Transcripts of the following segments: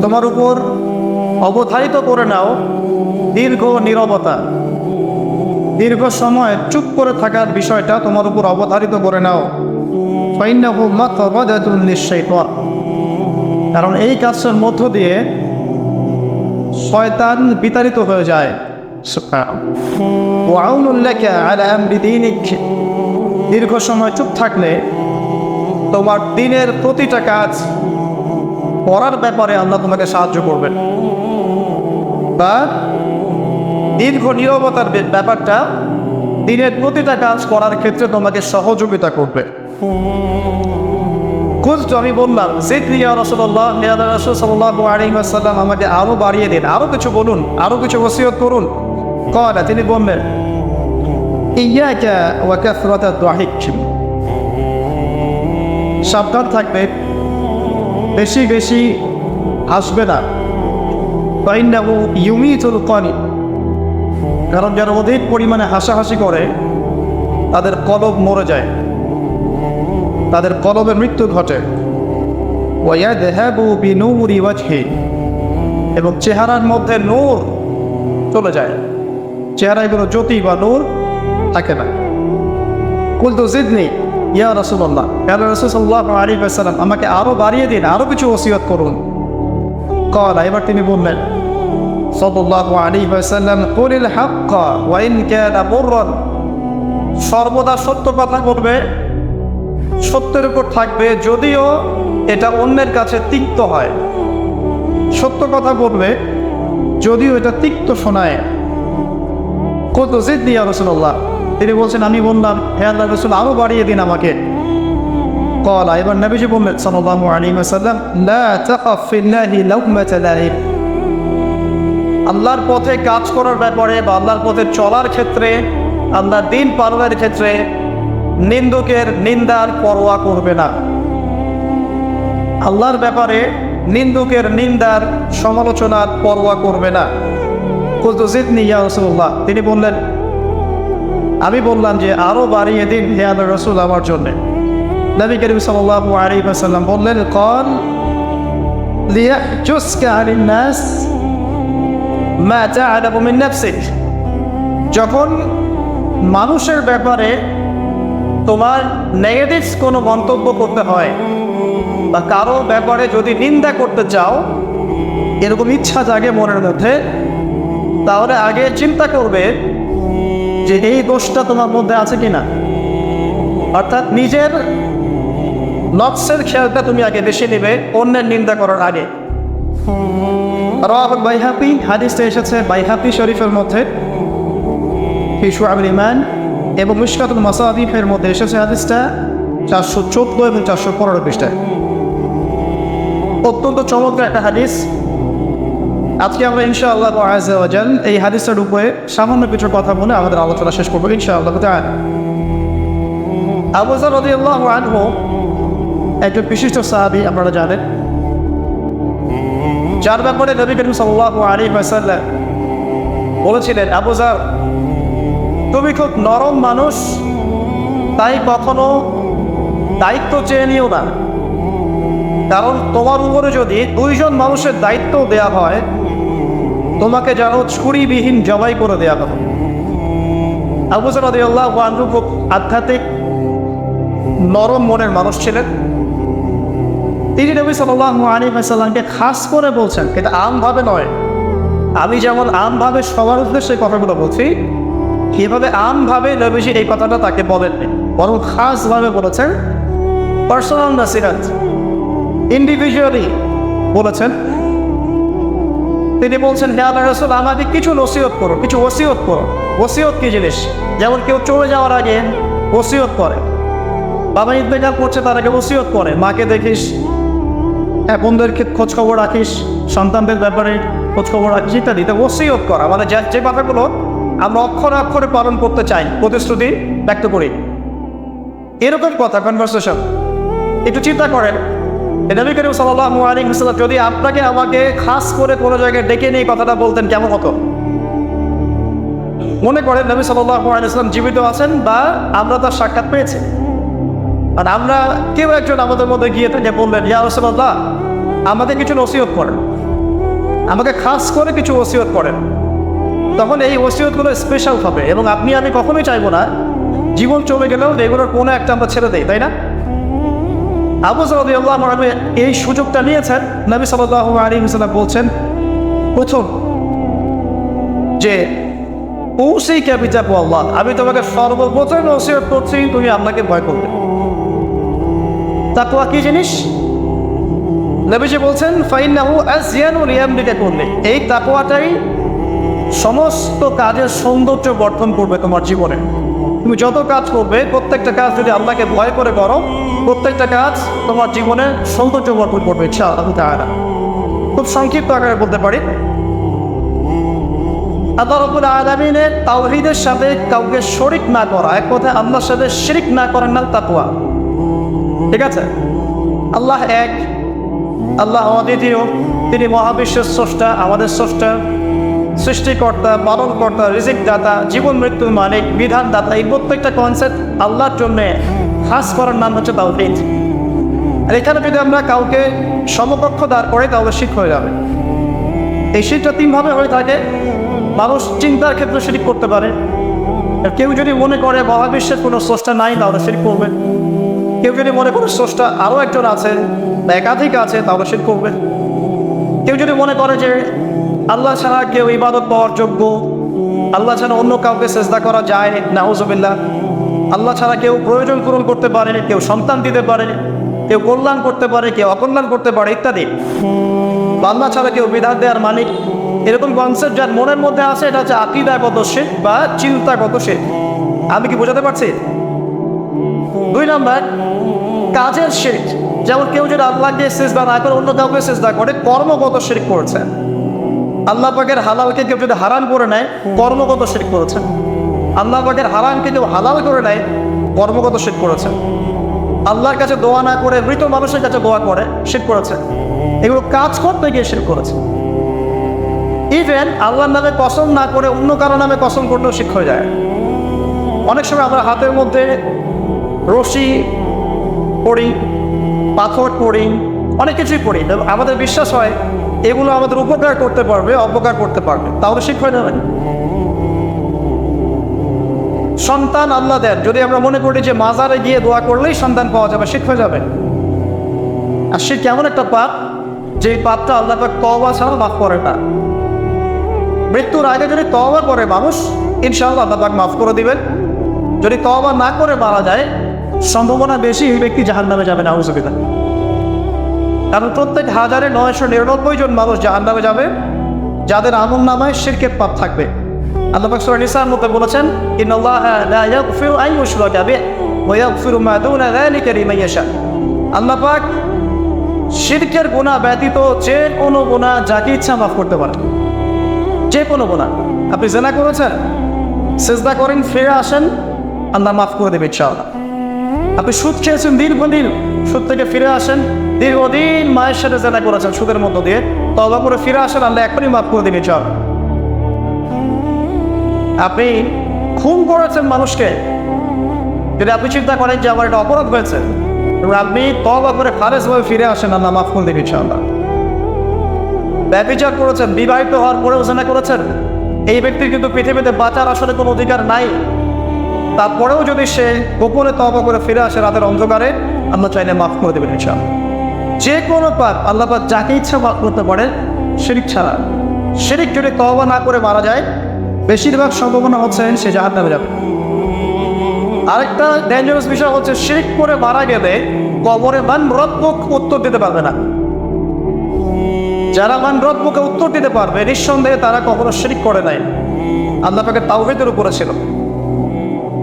তোমার উপর অবধারিত করে নাও দীর্ঘ নীরবতা, দীর্ঘ সময় চুপ করে থাকার বিষয়টা তোমার উপর অবধারিত করে নাও। ফাইন্নাহু মাতরাদাতুন লিশ-শাইতান, কারণ এই কাজের মধ্য দিয়ে শয়তান বিতাড়িত হয়ে যায়। ওয়া আউনুন লাকা আলা আমরি দীনিক, দীর্ঘ সময় চুপ থাকলে তোমার দিনের প্রতিটা কাজ করার ব্যাপারে আল্লাহ তোমাকে সাহায্য করবেন, বা দীর্ঘ নীরবতার ব্যাপারটা দিনের প্রতিটা কাজ করার ক্ষেত্রে তোমাকে সহযোগিতা করবে। আমি বললাম জিদনি ইয়া রাসূলুল্লাহ, ইয়া রাসূল সাল্লাল্লাহু আলাইহি ওয়াসাল্লাম আমাকে আরো বাড়িয়ে দিন, আরো কিছু বলুন, আরো কিছু ওসিয়ত করুন। ক্বালা, তিনি বললেন ইয়াকা ওয়া কাসরাতাদ দাহিক, সাবধান থাকবে, বেশি বেশি হাসবে না। ফাইন্নাহু ইউমিতুল কলব, কারণ যারা অধিক পরিমাণে হাসাহাসি করে তাদের কলব মরে যায়, তাদের কলবের মৃত্যু ঘটে। ওয়ায়াযহাবু বিনূরি ওয়াজহি, এবং চেহারার মধ্যে নূর চলে যায়, চেহারায় কোনো জ্যোতি বা নূর থাকে না। কুলতু জিদনি ইয়া রাসূলুল্লাহ, ইয়া রাসূল সাল্লাল্লাহু আলাইহি ওয়াসাল্লাম আমাকে আরো বাড়িয়ে দিন, আরো কিছু ওসিয়ত করুন। ক্বালা, এবার তিনি বললেন সাল্লাল্লাহু আলাইহি ওয়াসাল্লাম কুলিল হাক্কা ওয়া ইন কানা মুররান, সর্বদা সত্য কথা বলবে, সত্যের উপর থাকবে যদিও এটা অন্যের কাছে তিক্ত হয়। সত্য কথা বলবে যদিও এটা তিক্ত শোনায়। কত জিদনি ইয়া রাসূলুল্লাহ, তিনি বলছেন আমি বললাম হে আল্লাহর রাসূল আরো বাড়িয়ে দিন আমাকে। ক্বালা, এবার নবীজি বললেন সাল্লাল্লাহু আলাইহি ওয়াসাল্লাম লা তাখাফ ফিল্লাহি লাওমাতা লাইম, আল্লাহর পথে কাজ করার ব্যাপারে বা আল্লাহর পথে চলার ক্ষেত্রে, আল্লাহর দিন পালনের ক্ষেত্রে নিন্দুকের নিন্দার পরোয়া করবে না। আল্লাহর ব্যাপারে নিন্দুকের নিন্দার সমালোচনার পরোয়া করবে না। কুলতু জিদনি ইয়া রাসূলুল্লাহ, তিনি বললেন আমি বললাম যে আরো বাড়িয়ে দিন হে আল্লাহর রাসূল আমার জন্য। নবী করিম সাল্লাল্লাহু আলাইহি ওয়াসাল্লাম বললেন ক্বাল লিয়াহজুসকা আনিন নাস মা তা'লামু মিন নাফসিক, যখন মানুষের ব্যাপারে তোমার নেগেটিভ কোনো মন্তব্য করতে হয় বা কারো ব্যাপারে যদি নিন্দা করতে চাও, এরকম ইচ্ছা জাগে মনের মধ্যে, তাহলে আগে চিন্তা করবে যে এই দোষটা তোমার মধ্যে আছে কিনা। অর্থাৎ নিজের নফসের খেয়ালটা তুমি আগে বেশি নেবে অন্যের নিন্দা করার আগে। রাওয়াহুল বাইহাকি, হাদিসটা এসেছে বাইহাকি শরীফের মধ্যে ফি শুআবুল ঈমান, এবং মিশকাতুল মাসাবিহের মধ্যে এসেছে হাদিসটা 414 এবং 415 পৃষ্ঠায়। অত্যন্ত চমৎকার একটা হাদিস। আজকে আমরা ইনশাআল্লাহ আযজা ওয়া জাল এই হাদিসের উপরে সামান্য কিছু কথা বলে আমাদের আলোচনা শেষ করবো ইনশাআল্লাহ তাআলা। আবু যর রাদিয়াল্লাহু আনহু একজন বিশিষ্ট সাহাবী, আপনারা জানেন, যার ব্যাপারে নবী করিম সাল্লাল্লাহু আলাইহি ওয়াসাল্লাম বলেছিলেন আবু যর তুমি খুব নরম মানুষ, তাই কখনো দায়িত্ব চেয়ে নিও না, কারণ তোমার উপরে যদি 2 জন মানুষের দায়িত্ব দেয়া হয় তোমাকে যেন ছুরিবিহীন জবাই করে দেয়া হবে। আবু যর রাদিয়াল্লাহু আনহু খুব আধ্যাত্মিক নরম মনের মানুষ ছিলেন। তিনি নবী সাল্লাল্লাহু আলাইহি ওয়াসাল্লামকে খাস করে বলছেন, এটা আমভাবে নয়, আমি যেমন আমভাবে সবার উদ্দেশ্যে কথাগুলো বলছি কিভাবে আমভাবে নবীজি এই কথাটা তাকে বলেননি, বরং খাসভাবে বলেছেন, পার্সোনাল নাসিহাত, ইন্ডিভিজুয়ালি বলেছেন। তিনি বলছেন হে আল্লাহর রাসূল আমাকে কিছু নসিহত করো, কিছু ওসিয়ত করো। ওসিয়ত কি জিনিস? যেমন কেউ চলে যাওয়ার আগে ওসিয়ত করে, বাবা ইন্তেকাল করছে তার আগে ওসিয়ত করে, মাকে দেখিস, বোনদেরকে খোঁজ খবর রাখিস, সন্তানদের ব্যাপারে খোঁজ খবর রাখিস ইত্যাদি। তো ওসিয়ত করা মানে যে কথাগুলো আমরা অক্ষরে অক্ষরে পালন করতে চাই, প্রতিশ্রুতি ব্যক্ত করি, এরকম কথা কনভারসেশন। একটু চিন্তা করেন, নবী করিম সাল্লাল্লাহু আলাইহি ওয়াসাল্লাম যদি আপনাকে আমাকে খাস করে কোনো জায়গায় ডেকে নিয়ে কথাটা বলতেন কেমন হতো? মনে করেন নবী সাল্লাল্লাহু আলাইহি ওয়াসাল্লাম জীবিত আছেন বা আমরা তার সাক্ষাৎ পেয়েছি, আর আমরা কেউ একজন আমাদের মধ্যে গিয়ে থেকে বললেন ইয়া রাসূলুল্লাহ আমাদের কিছু ওসিয়ত করেন, আমাকে খাস করে কিছু ওসিয়ত করেন, তখন এই ওসিয়তগুলো স্পেশাল হবে এবং আপনি আমি কখনোই চাইবো না জীবন চলে গেলেও এগুলোর কোনো একটা আমরা ছেড়ে দেই, তাই না? আবু যর রাদিয়াল্লাহু আনহু এই সুযোগটা নিয়েছেন। নবী সাল্লাল্লাহু আলাইহি ওয়াসাল্লাম বলছেন, প্রথম যে উসিকা বিতাকওয়াল্লাহ, আমি তোমাকে সর্বপ্রথম ওসিয়ত করছি তুমি আল্লাহকে ভয় করবে। তাকওয়া কি জিনিস? নবীজি বলছেন ফাইন্নাহু আযয়ানু লিয়ামলিকা কুল্লি, এই তাকওয়াটাই সমস্ত কাজের সৌন্দর্য বর্ধন করবে তোমার জীবনে। তুমি যত কাজ করবে প্রত্যেকটা কাজ যদি আল্লাহকে ভয় করে করো, প্রত্যেকটা কাজ তোমার জীবনে সৌন্দর্য বর্ধন করবে ইনশাআল্লাহ তাআলা। খুব সংক্ষিপ্ত আকারে বলতে পারি, আল্লাহ রাব্বুল আলামিনের তাওহীদের সাথে কাউকে শরীক না করা, এক কথায় আল্লাহর সাথে শিরক না করার নাম তাকওয়া। ঠিক আছে? আল্লাহ এক, আল্লাহ অদ্বিতীয়, তিনি মহাবিশ্বের স্রষ্টা, আমাদের স্রষ্টা, সৃষ্টিকর্তা, পালনকর্তা, রিজিক দাতা, জীবন মৃত্যুর মালিক, বিধান দাতা। এই প্রত্যেকটা কনসেপ্ট আল্লাহর জন্য খাস করার নাম হচ্ছে তাওহীদ। আর এখানে যদি আমরা কাউকে সমকক্ষ দাঁড় করে তাহলে শিরক হয়ে যাবে। এই শিরকটা তিনভাবে হয়ে থাকে। মানুষ চিন্তার ক্ষেত্রে শিরক করতে পারে। কেউ যদি মনে করে মহাবিশ্বের কোনো স্রষ্টা নাই তাহলে শিরক করবে। কেউ যদি মনে করে স্রষ্টা আরও একজন আছে বা একাধিক আছে তাহলে শিরক করবে। কেউ যদি মনে করে যে আল্লাহ ছাড়া কেউ ইবাদত পাওয়ার যোগ্য, আল্লাহ ছাড়া অন্য কাউকে সেজদা করা যায়, নাউজুবিল্লাহ, আল্লাহ ছাড়া কেউ প্রয়োজন পূরণ করতে পারে, কেউ সন্তান দিতে পারে, কেউ কল্যাণ করতে পারে, কেউ অকল্যাণ করতে পারে ইত্যাদি, আল্লাহ ছাড়া কেউ বিধান দেওয়ার মালিক, এরকম কনসেপ্ট যার মনের মধ্যে আসে এটা হচ্ছে আকীদাগত শিরক বা চিন্তাগত শিরক। আমি কি বোঝাতে পারছি? 2 নম্বর কাজের শিরক, যেমন কেউ যদি আল্লাহকে সেজদা না করে অন্য কাউকে সেজদা করে, কর্মগত শিরক করেছে। আল্লাহ পাকের হালালকে কেউ যদি হারাম করে নেয় কর্মগত শিরক করেছে। আল্লাহ পাকের হারামকে কেউ হালাল করে নেয় কর্মগত শিরক করেছে। আল্লাহর কাছে দোয়া না করে মৃত মানুষের কাছে দোয়া করে শিরক করেছে। এগুলো কাজ করতে গিয়ে শিরক করেছে। ইভেন আল্লাহর নামে কসম না করে অন্য কারো নামে কসম করতেও শিরক হয়ে যায়। অনেক সময় আমরা হাতের মধ্যে রশি পড়ি, পাথর পড়ি, অনেক কিছুই পড়ি, আমাদের বিশ্বাস হয় এগুলো আমাদের উপকার করতে পারবে, অপকার করতে পারবে, তাহলে শিরক হয়ে যাবে। সন্তান আল্লাহ দেন, যদি আমরা মনে করি যে মাজারে গিয়ে দোয়া করলেই সন্তান পাওয়া যাবে, শিরক হয়ে যাবে। আর শিরক কেমন একটা পাপ, যে পাপটা আল্লাহ পাক তওবা ছাড়া মাফ করে না। মৃত্যুর আগে যদি তওবা করে মানুষ, ইনশাআল্লাহ আল্লাহ পাক মাফ করে দিবেন। যদি তওবা না করে মারা যায়, সম্ভাবনা বেশি এই ব্যক্তি জাহান্নামে যাবে, নাউজুবিল্লাহ। কারণ প্রত্যেক 1999 জন মানুষ জাহান্নামে যাবে যাদের আমলনামায় শিরকের পাপ থাকবে। আল্লাহ পাক সূরা নিসার মধ্যে বলেছেন, ইন্নাল্লাহা লা ইয়াগফিরু আন ইউশরাকা বিহি ওয়া ইয়াগফিরু মা দুনা যালিকা লিমান ইয়াশা। আল্লাহ পাক শিরকের গুনাহ ব্যতীত যে কোনো গুনাহ যাকে ইচ্ছা মাফ করতে পারেন। যে কোনো গুনাহ, আপনি জিনা করেছেন, সিজদা করেন, ফিরে আসেন, আল্লাহ মাফ করে দেবে ইনশাআল্লাহ। আপনি সুদ খেয়েছেন দীর্ঘদিন, সুদ থেকে ফিরে আসেন, দীর্ঘদিন মায়ের সাথে জিনা করেছেন সুদের মধ্য দিয়ে, তওবা করে ফিরে আসেন, আল্লাহ এখনই মাফ করে দেবে ইনশাআল্লাহ। আপনি খুন করেছেন মানুষকে, যদি আপনি চিন্তা করেন যে আমার এটা অপরাধ হয়েছে, আপনি তওবা করে খালেসভাবে ফিরে আসেন, আল্লাহ মাফ করে দেবে ইনশাআল্লাহ। ব্যভিচার করেছেন, বিবাহিত হওয়ার পরেও জিনা করেছেন, এই ব্যক্তির কিন্তু পৃথিবীতে বাঁচার আসলে কোনো অধিকার নাই। তারপরেও যদি সে গোপনে তওবা করে ফিরে আসে রাতের অন্ধকারে, আল্লাহ চাইলে মাফ করে দেবেন ইনশাআল্লাহ। যে কোনো পাপ আল্লাহ পাক যাকে ইচ্ছা মাফ করতে পারেন, শিরক ছাড়া। শিরক যদি তওবা না করে মারা যায়, বেশিরভাগ সম্ভাবনা হচ্ছে সে জাহান্নামে যাবে। আরেকটা ডেঞ্জারাস বিষয় হচ্ছে, শিরক করে মারা গেলে কবরে মান রব্বুক উত্তর দিতে পারবে না। যারা মান রব্বুকে উত্তর দিতে পারবে, নিঃসন্দেহে তারা কখনো শিরক করে নাই, আল্লাহ পাকের তাওহীদের উপরে ছিল।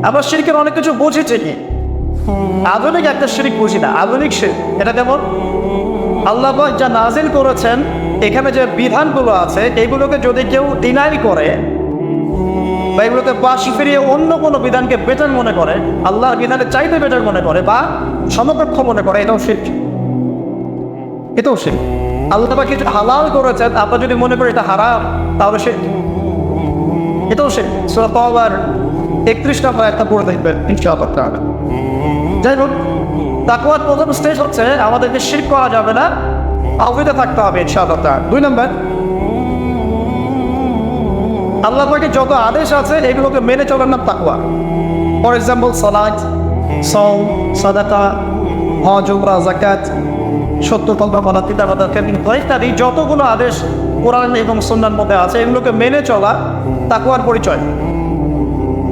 আমরা শিরকের অনেক কিছু বুঝি ঠিকই, আধুনিক একটা শিরক বুঝি না। আধুনিক শিরক এটা যেমন আল্লাহ পাক যা নাজিল করেছেন, এখানে যে বিধানগুলো আছে এইগুলোকে যদি কেউ ডিনাই করে বা এগুলোকে পাশ ফিরিয়ে অন্য কোনো বিধানকে বেটার মনে করে, আল্লাহর বিধানের চাইতে বেটার মনে করে বা সমকক্ষ মনে করে, এটাও শিরক। এটাও শিরক। আল্লাহ পাক কিছু হালাল করেছেন, আমরা যদি মনে করি এটা হারাম, তাহলে শিরক। এটাও শিরক। সূরা তাওবার 31 নম্বর একটা পড়ে দেখবেন ইনশাআল্লাহ তাআলা। যাই হোক, তাকওয়ার প্রথম স্টেজ হচ্ছে আমাদেরকে শিরক করা যাবে না, আওয়াজে থাকতে হবে ইনশাআল্লাহ তাআলা। 2 নম্বর, আল্লাহ পাকের যত আদেশ আছে এগুলোকে মেনে চলার নাম তাকওয়া। ফর এক্সাম্পল সালাত, সাওম, সাদাকা, হজ, উমরা, যাকাত, সত্য কথা বলা, পিতা মাতাকে ইত্যাদি যতগুলো আদেশ কোরআন এবং সুন্নাহর মধ্যে আছে এগুলোকে মেনে চলা তাকওয়ার পরিচয়।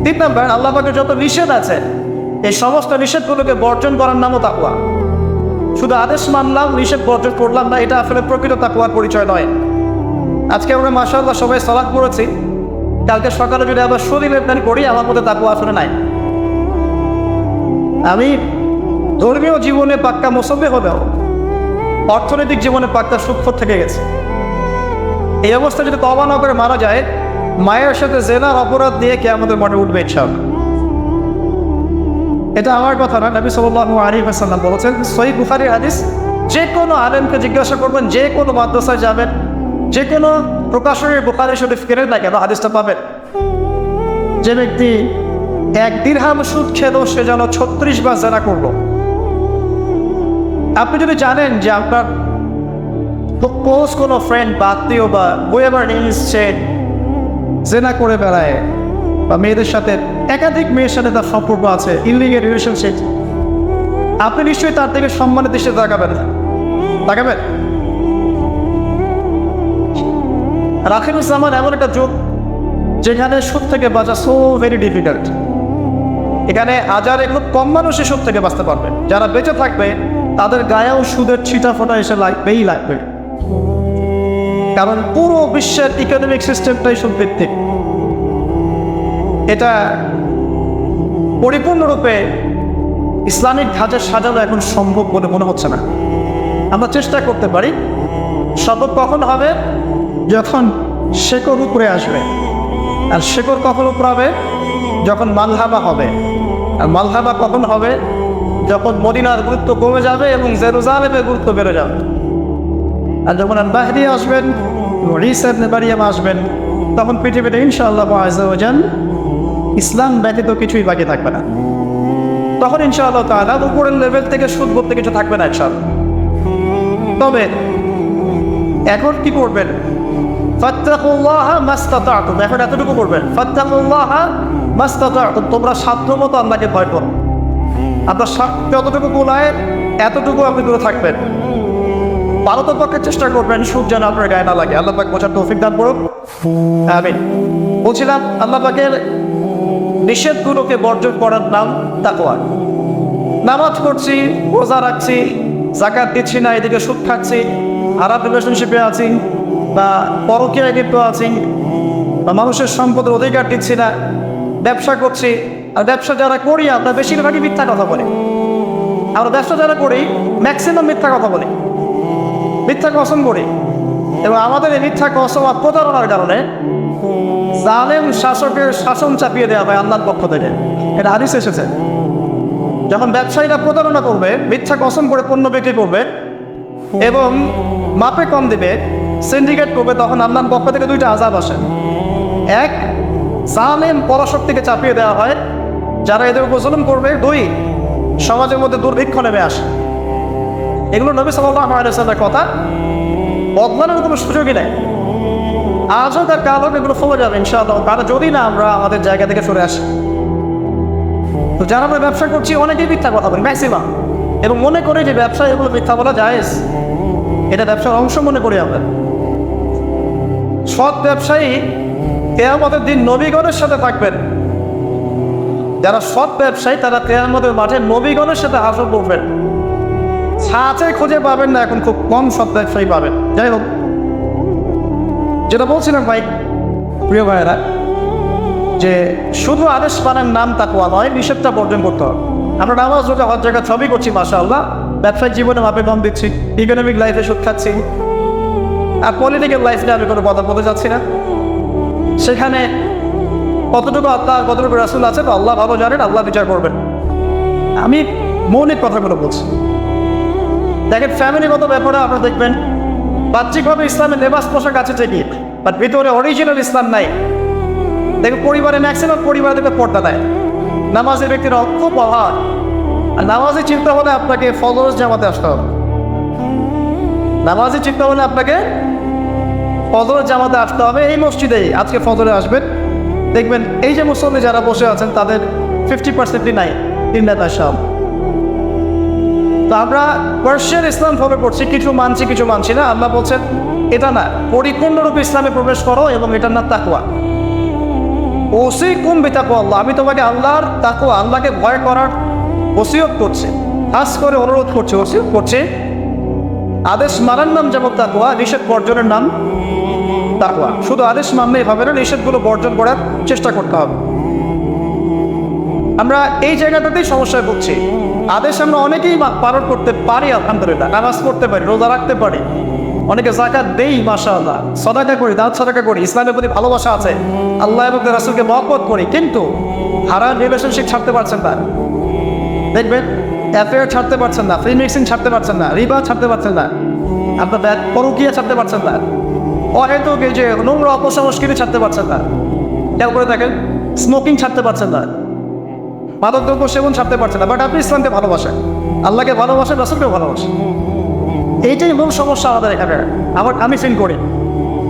3 নম্বর, আল্লাহ পাকের যত নিষেধ আছে এই সমস্ত নিষেধগুলোকে বর্জন করার নামও তাকওয়া। শুধু আদেশ মানলাম, নিষেধ বর্জন করলাম না, এটা আসলে প্রকৃত তাকওয়ার পরিচয় নয়। আজকে আমরা মাশাআল্লাহ সবাই সালাত পড়েছি, কালকে সকালে যদি আবার শরীর লেনদেন করি আমার মধ্যে তাকওয়া আসলে নাই। আমি ধর্মীয় জীবনে পাক্কা মুসল্লি হলেও অর্থনৈতিক জীবনে পাক্কা সুৎখোর থেকে গেছে। এই অবস্থা যদি তওবা না করে মারা যায়, মায়ের সাথে জেনার অপরাধ দিয়ে কিয়ামতের মাঠে উঠবে ইনশাআল্লাহ। এটা আমার কথা না, নবী সাল্লাল্লাহু আলাইহি ওয়াসাল্লাম বলেছেন, সহিহ বুখারীর হাদিস, যে কোনো আলেমকে জিজ্ঞাসা করবেন, যে কোনো মাদ্রাসায় যাবেন, যে কোনো প্রকাশনের বুখারী শরীফ কেনেন না কেন, হাদিসটা পাবেন। যে ব্যক্তি 1 দিরহাম সুদ খেলো সে যেন 36 বার জেনা করলো। আপনি যদি জানেন যে আপনার ক্লোজ কোনো ফ্রেন্ড বা আত্মীয় বা বইয়েবার নিচ্ছে জেনা করে বেড়ায় বা মেয়েদের সাথে একাধিক মেয়ের সাথে তার সম্পর্ক আছে, ইলিগাল রিলেশনশিপ, আপনি নিশ্চয়ই তার থেকে সম্মানের দৃষ্টিতে তাকাবেন না, তাকাবেন? আখিরুজ জামান এমন একটা যুগ যেখানে সুদ থেকে বাঁচা সো ভেরি ডিফিকাল্ট। এখানে হাজারে খুব কম মানুষই সুদ থেকে বাঁচতে পারবে। যারা বেঁচে থাকবে তাদের গায়েও সুদের ছিটা ফোটা এসে লাগবেই লাগবে, কারণ পুরো বিশ্বের ইকোনমিক সিস্টেমটাই সুদ ভিত্তিক। এটা পরিপূর্ণরূপে ইসলামিক ধাঁচে সাজানো এখন সম্ভব বলে মনে হচ্ছে না। আমরা চেষ্টা করতে পারি, সম্ভব কখন হবে? যখন শেকড় উপরে আসবে। আর শেকড় কখন উপরে হবে? যখন মালহাবা হবে। আর মালহাবা কখন হবে? যখন মদিনার গুরুত্ব কমে যাবে এবং জেরুজালেমের গুরুত্ব বেড়ে যাবে। আর যখন আল-মাহদি আসবেন, ঈসা ইবনে মারইয়াম আসবেন, তখন পৃথিবীতে ইনশাআল্লাহ আযজা ওয়া জাল ইসলাম ব্যতীত কিছুই বাকি থাকবে না। তখন ইনশাআল্লাহ তাআলা উপরের লেভেল থেকে সুদ বলতে কিছু থাকবে না ইনশাআল্লাহ। তবে এখন কি করবেন? ফাত্তাকুল্লাহা মাসতাতা'তুম, এখন এতটুকু করবেন, ফাত্তাকুল্লাহা মাসতাতা'তুম, তোমরা সাধ্যমতো আল্লাহকে ভয় করো। আপনার যতটুকু কুলায় এতটুকু আপনি দূরে থাকবেন। পারতপক্ষে চেষ্টা করবেন সুদ যেন আপনার গায়ে না লাগে। আল্লাহ পাক বোঝার তৌফিক দান করুন, আমিন। বলছিলাম আল্লাহ পাকের নিষেধগুলোকে বর্জন করার নাম তাকওয়া। নামাজ পড়ছি, রোজা রাখছি, যাকাত দিচ্ছি না, এদিকে সুদ খাচ্ছি, খারাপ রিলেশনশিপে আছি, বা পরকীয়ায় লিপ্ত আছি, বা মানুষের সম্পদের অধিকার দিচ্ছি না, ব্যবসা করছি। আর ব্যবসা যারা করি আমরা বেশিরভাগই মিথ্যা কথা বলি। আমরা ব্যবসা যারা করি ম্যাক্সিমাম মিথ্যা কথা বলি, মিথ্যা কসম করি। এবং আমাদের এই মিথ্যা কসম আর প্রতারণার কারণে জালেম শাসকের শাসন চাপিয়ে দেওয়া হয় আল্লাহর পক্ষ থেকে। এটা হাদিসে এসেছে। যখন ব্যবসায়ীরা প্রতারণা করবে, মিথ্যা কসম করে পণ্য বিক্রি করবে এবং মাপে কম দেবে, সিন্ডিকেট করবে, তখন আল্লাহর পক্ষ থেকে 2টা আযাব আসে। এক, জালেম পরাশক্তিকে চাপিয়ে দেওয়া হয় যারা এদের উপর জুলুম করবে। 2, সমাজের মধ্যে দুর্ভিক্ষ নেমে আসে। এগুলো নবী সাল্লাল্লাহু আলাইহি ওয়াসাল্লামের কথা, বদলানোর কোনো সুযোগই নেই। আজও তার কাল হোক এগুলো ফলে যাবে ইনশাআল্লাহ, তারা যদি না আমরা আমাদের জায়গা থেকে সরে আসি। তো যারা আমরা ব্যবসা করছি অনেকেই মিথ্যা কথা বলি ম্যাক্সিমাম, এবং মনে করি যে ব্যবসায় এগুলো মিথ্যা বলা জায়েজ, এটা ব্যবসার অংশ মনে করি আমরা। সৎ ব্যবসায়ী কিয়ামতের দিন নবীগণের সাথে থাকবেন। যারা সৎ ব্যবসায়ী তারা কিয়ামতের মাঠে নবীগণের সাথে হাসর করবেন। ছাঁচে খুঁজে পাবেন না, এখন খুব কম সৎ ব্যবসায়ী পাবেন। যাই হোক, যেটা বলছিলাম ভাই, প্রিয় ভাইয়েরা, যে শুধু আদেশ পানের নাম তাকওয়া নয়, নিষেধটা বর্জন করতে হবে। আমরা নামাজ রোজা হজ জাকাত সবই করছি মাশাআল্লাহ, ব্যবসায়িক জীবনে মাপে কম দিচ্ছি, ইকোনমিক লাইফে সুদ খাচ্ছি, আর পলিটিক্যাল লাইফ নিয়ে আমি কোনো কথা বলতে যাচ্ছি না। সেখানে কতটুকু আল্লাহ কতটুকু রাসূল আছে তো আল্লাহ ভালো জানেন, আল্লাহ বিচার করবেন। আমি মৌলিক কথাগুলো বলছি। দেখেন, ফ্যামিলিগত ব্যাপারে আপনারা দেখবেন বাহ্যিকভাবে ইসলামের লেবাস পোশাক আছে ঠিকই, বাট ভিতরে অরিজিনাল ইসলাম নাই। দেখবেন পরিবারে ম্যাক্সিমাম পরিবারে দেখবে পর্দা দেয়, নামাজের ব্যক্তির খুব অভাব। আর নামাজের চিন্তা হলে আপনাকে ফলোয়ার্স জামাতে আসতে হবে। নামাজে চিন্তা হলে আপনাকে ফজরের জামাতে আসতে হবে। এই মসজিদেই আজকে ফজরে আসবেন, দেখবেন এই যে মুসল্লি যারা বসে আছেন তাদের 50%ই নাই তিনটা সব। তো আমরা পার্সিয়ান ইসলাম ফলো করছি, কিছু মানছি কিছু মানছি না। আল্লাহ বলছেন এটা না, পরিপূর্ণরূপে ইসলামে প্রবেশ করো এবং এটার নাম তাকওয়া। ওসিকুম বিতাকওয়া আল্লাহ, আমি তোমাকে আল্লাহর তাকওয়া, আল্লাহকে ভয় করার ওসিয়ত করছে, খাস করে অনুরোধ করছে, ওসিয়ত করছে। আদেশ মানার নাম যেমন তাকওয়া, নিষেধ বর্জনের নাম তাকওয়া। শুধু আদেশ মানলেই হবে না, নিষেধগুলো বর্জন করার চেষ্টা করতে হবে। আমরা এই জায়গাটাতেই সমস্যায় ভুগছি। আদেশ আমরা অনেকেই পালন করতে পারি, আলহামদুলিল্লাহ, নামাজ পড়তে পারি, রোজা রাখতে পারি, অনেকে যাকাত দেই, মাশাআল্লাহ, সাদাকা করি, দান সাদাকা করি, ইসলামের প্রতি ভালোবাসা আছে, আল্লাহ এবং রাসূলকে মহব্বত করি, কিন্তু হারাম রিলেশনশিপ ছাড়তে পারছেন না। দেখবেন অ্যাফেয়ার ছাড়তে পারছেন না, ফ্রি মিক্সিং ছাড়তে পারছেন না, রিবা ছাড়তে পারছেন না, আপনার পরকীয়া ছাড়তে পারছেন না, অহেতুক এই যে নোংরা অপসংস্কৃতি ছাড়তে পারছেন না। খেয়াল করে দেখেন, স্মোকিং ছাড়তে পারছেন না, মাদকদ্রব্য সেবন ছাড়তে পারছেন না, বাট আপনি ইসলামকে ভালোবাসেন, আল্লাহকে ভালোবাসেন, রাসূলকে ভালোবাসেন। এইটাই মূল সমস্যা আমাদের এখানে। আমি ফিল করি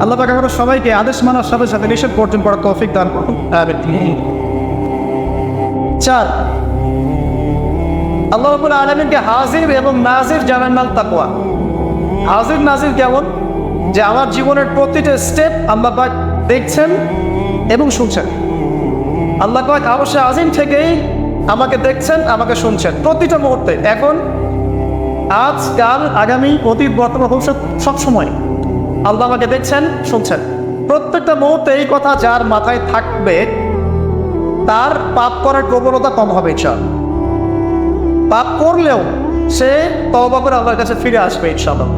আল্লাহ পাক আমাদের সবাইকে আদেশ মানার সাথে সাথে নিষেধ বর্জন করার তৌফিক দান করুন। চার, আল্লাহ রাব্বুল আলামিনকে হাজির এবং নাজির জানার নাম তাকওয়া। হাজির নাজির কেমন? যে আমার জীবনের প্রতিটা স্টেপ আল্লাহ পাক দেখছেন এবং শুনছেন। আল্লাহ পাক অবশ্যই আজিম থেকেই আমাকে দেখছেন, আমাকে শুনছেন প্রতিটা মুহূর্তে, এখন, আজ, কাল, আগামী, অতীত, বর্তমান, ভবিষ্যৎ, সবসময় আল্লাহ আমাকে দেখছেন, শুনছেন প্রত্যেকটা মুহূর্তে। এই কথা যার মাথায় থাকবে তার পাপ করার প্রবণতা কম হবে ইনশাআল্লাহ। পাপ করলেও সে তওবা করে আল্লাহর কাছে ফিরে আসবে ইনশাআল্লাহ।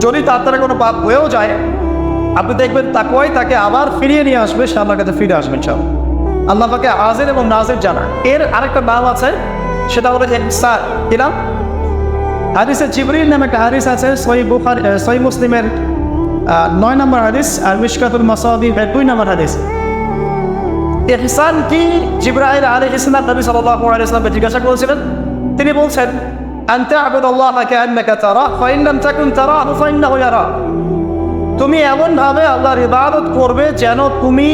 যদি তার দ্বারা কোনো পাপ হয়েও যায়, আপনি দেখবেন তাকওয়াই তাকে আবার ফিরিয়ে নিয়ে আসবে, সে আল্লাহর কাছে ফিরে আসবে ইনশাআল্লাহ। আল্লাহ পাকে হাজির এবং নাজির জানা, এর আরেকটা নাম আছে, সেটা হলো ইহসান। কি নাম? হাদিসে জিবরিল নামে একটা হাদিস আছে, সহিহ মুসলিমের 9 নম্বর হাদিস, আর মিশকাতুল মাসাবিহ 2 নম্বর হাদিস। ইহসান কি জিবরাইল আলাইহিস সালাম নবী সাল্লাল্লাহু আলাইহি ওয়াসাল্লামকে জিজ্ঞাসা করেছিলেন। তিনি বলছেন, আনতা আবুদাল্লাহা কাআন্নাকা তারা ফা ইন লাম তাকুন তারাহু ফা ইন্নাহু ইয়ারা। তুমি এমন ভাবে আল্লাহর ইবাদত করবে যেন তুমি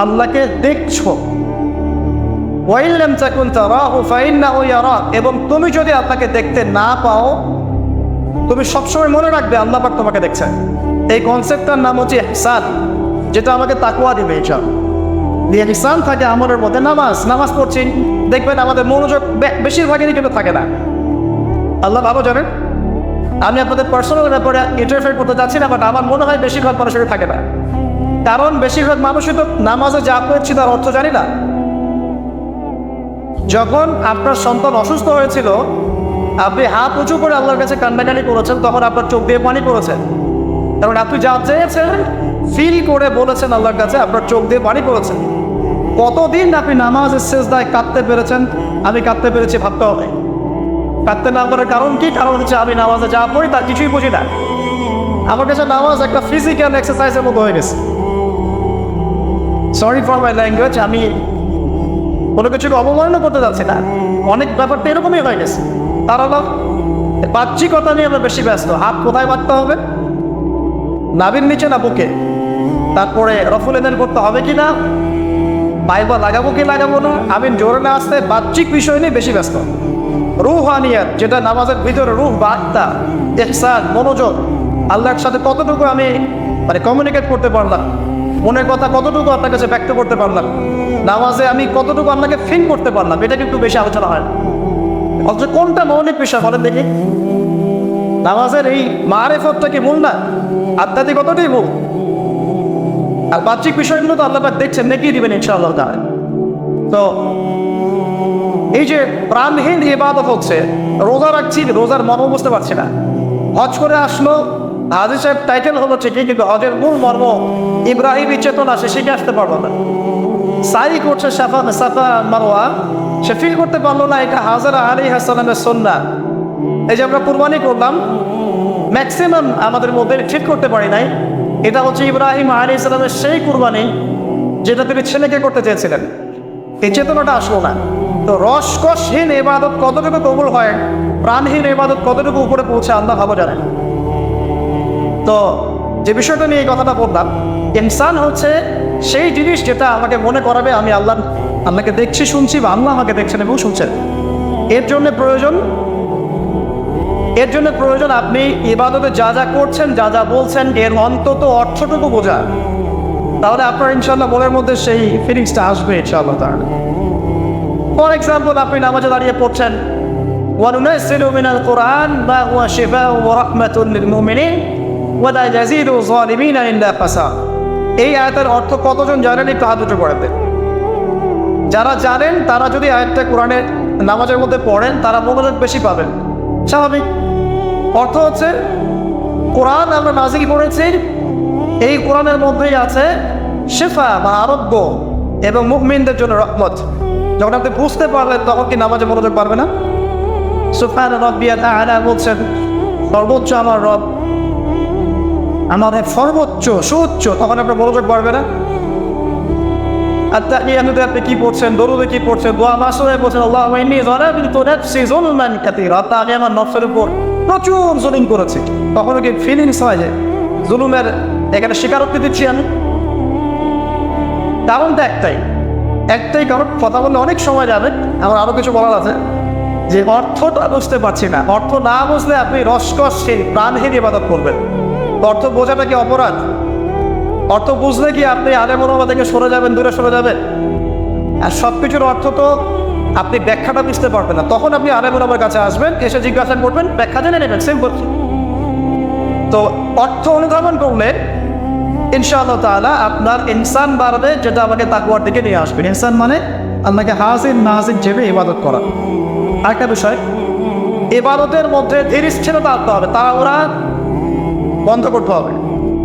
আল্লাহকে দেখছো। ওয়া ইন লাম তাকুন তারাহু ফা ইন্নাহু ইয়ারা, এবং তুমি যদি আল্লাহকে দেখতে না পাও, তুমি সবসময় মনে রাখবে আল্লাহ পাক তোমাকে দেখছেন। এই কনসেপ্টটার নাম হচ্ছে ইহসান, যেটা আমাকে তাকওয়া দিবে ইনশাআল্লাহ। ইহসান থাকে আমলের মধ্যে। নামাজ পড়ছি, দেখবেন আমাদের মনোযোগ বেশিরভাগই কিন্তু থাকে না। আল্লাহ ভালো জানেন, আমি আপনাদের পার্সোনাল ব্যাপারে ইন্টারফেয়ার করতে যাচ্ছি না, বাট আমার মনে হয় বেশিরভাগ মানুষের থাকে না। কারণ বেশিরভাগ মানুষই তো নামাজে যা পড়ছি তার অর্থ জানি না। যখন আপনার সন্তান অসুস্থ হয়েছিল, আপনি হাত উঁচু করে আল্লাহর কাছে কান্নাকানি করেছেন, তখন আপনার চোখ দিয়ে পানি পড়েছেন, কারণ আপনি যা চেয়েছেন ফিল করে বলেছেন আল্লাহর কাছে, আপনার চোখ দিয়ে পানি পড়েছেন। কতদিন আপনি নামাজের সেজদায় কাঁদতে পেরেছেন? আমি কাঁদতে পেরেছি, ভাবতে হবে। কাঁদতে না পারার কারণ কি? কারণ হচ্ছে আমি নামাজে যা পড়ি তার কিছুই বুঝি না। আমার কাছে নামাজ একটা ফিজিক্যাল এক্সারসাইজের মতো হয়ে গেছে। সরি ফর মাই ল্যাঙ্গুয়েজ, আমি কোনো কিছুকে অবমাননা করতে যাচ্ছি না, অনেক ব্যাপারটা এরকমই হয়ে গেছে। তার হলো বাহ্যিকতা নিয়ে আমরা বেশি ব্যস্ত। হাত কোথায় বাঁধতে হবে? নাভির নিচে না বুকে? তারপরে রফুল এদেন করতে হবে কি না, বাইবা লাগাবো কি লাগাবো না, আমি জোরে না আসতে বাহ্যিক বিষয় নিয়ে বেশি ব্যস্ত। রুহানিয়াত, যেটা নামাজের ভিতরে রুহ বা আত্মা, ইহসান, মনোযোগ, আল্লাহর সাথে কতটুকু আমি কমিউনিকেট করতে পারলাম, মনের কথা কতটুকু আপনার কাছে ব্যক্ত করতে পারলাম, নামাজে আমি কতটুকু আপনাকে ফিল করতে পারলাম, এটা কিন্তু বেশি আলোচনা হয়। অথচ কোনটা মৌলিক বিষয় বলেন দেখি? নামাজের এই মারেফতটা কি মূল না? আধ্যাত্মিকতাটাই মূল। আর বাহ্যিক বিষয়গুলো তো আল্লাহ পাক দেখছেন, নেকি দিবেন ইনশাআল্লাহ তাআলা। তো এই যে প্রাণহীন ইবাদত হচ্ছে, রোজা রাখছি, রোজার মর্ম বুঝতে পারছি না। হজ করে আসলো, হাজী সাহেব টাইটেল হলো ঠিকই, কিন্তু হজের মূল মর্ম ইব্রাহিমী চেতনা সে শিখে আসতে পারলো না। সাই করছে সাফা মারওয়া, সে ফিল করতে পারলো না এটা হাজরা আলাইহিস সালামের সুন্নাহ। এই যে আমরা কুরবানি করলাম, ম্যাক্সিমাম আমাদের মধ্যে ঠিক করতে পারি নাই এটা হচ্ছে ইব্রাহিম আলাইহিস সালামের সেই কুরবানি যেটা তিনি ছেলেকে করতে চেয়েছিলেন। এই চেতনাটা আসলো না। তো রসকসহীন ইবাদত কতটুকু কবুল হয়, প্রাণহীন ইবাদত কতটুকু উপরে পৌঁছে আল্লাহ ভালো জানেন। তো যে বিষয়টা নিয়ে এই কথাটা বললাম, ইনসান হচ্ছে সেই জিনিস যেটা আমাকে মনে করাবে আমি আল্লাহকে দেখছি শুনছি, বা আল্লাহ আমাকে দেখছেন এবং শুনছেন। এর জন্য প্রয়োজন আপনি ইবাদতে যা যা করছেন, যা যা বলছেন, এর অন্তত অর্থটুকু বোঝা। তাহলে আপনার ইনশাআল্লাহ মনের মধ্যে সেই ফিলিংসটা আসবে ইনশাআল্লাহ তাআলা। ফর এক্সাম্পল, আপনি নামাজে দাঁড়িয়ে পড়ছেন ওয়ানুনাজ্জিলু মিনাল কুরআন মা হুয়া শিফাউন ওয়া রাহমাতুল লিল মুমিনিন ওয়া লা ইয়াজিদু যালিমিনা ইল্লা ফাসাদ। এই আয়াতের অর্থ কতজন জানেন? একটু হাত উঁচু করে দেন। যারা জানেন তারা যদি আয়াতটা কোরআনের নামাজের মধ্যে পড়েন, তারা মনোযোগ বেশি পাবেন, স্বাভাবিক। অর্থ হচ্ছে কোরআন আমরা নাজিল করেছি, এই কোরআনের মধ্যেই আছে শিফা বা আরোগ্য এবং মুমিনদের জন্য রহমত। যখন আপনি বুঝতে পারলেন তখন কি নামাজে মনোযোগ পারবে না? সুবহান রাব্বিয়াল আ'লা বলছেন, সর্বোচ্চ আমার রব, আমার সর্বোচ্চ সুউচ্চ, তখন আপনার মনোযোগ পারবে না? আত্তাহিয়াতুতে আপনি কি পড়ছেন, দরুদে কি পড়ছেন, দোয়া মাসুরে পড়ছেন আল্লাহুম্মা ইন্নী যালামতু নাফসি যুলমান কাসীরা, আমি আমার নফসের উপর প্রচুর জুলুম করেছি। তখন কি ফিলিংস হয় যে জুলুমের এখানে স্বীকারোক্তি দিচ্ছি আমি? কারণটা একটাই কারণ। কথা বললে অনেক সময় যাবে, আমার আরও কিছু বলার আছে, যে অর্থটা বুঝতে পারছি না। অর্থ না বুঝলে আপনি রসকসহীন প্রাণহীন ইবাদত করবেন। অর্থ বোঝাটা কি অপরাধ? অর্থ বুঝলে কি আপনি আলেম ওলামা থেকে সরে যাবেন, দূরে সরে যাবেন? আর সব কিছুর অর্থ তো আপনি ব্যাখ্যাটা বুঝতে পারবেন না। তখন আপনি আলেম ওলামার কাছে আসবেন, এসে জিজ্ঞাসা করবেন, ব্যাখ্যা জেনে নেবেন, সিম্পল। তো অর্থ অনুধাবন করলে ইনশাআল্লাহ তাআলা আপনার ইনসান বাড়বে, যেটা আমাকে তাকওয়ার দিকে নিয়ে আসবে। ইনসান মানে আল্লাহকে হাজির নাজির ভেবে ইবাদত করা। আরেকটা বিষয়, ইবাদতের মধ্যে ধীরস্থিরতা আনতে হবে, তাড়াহুড়া বন্ধ করতে হবে।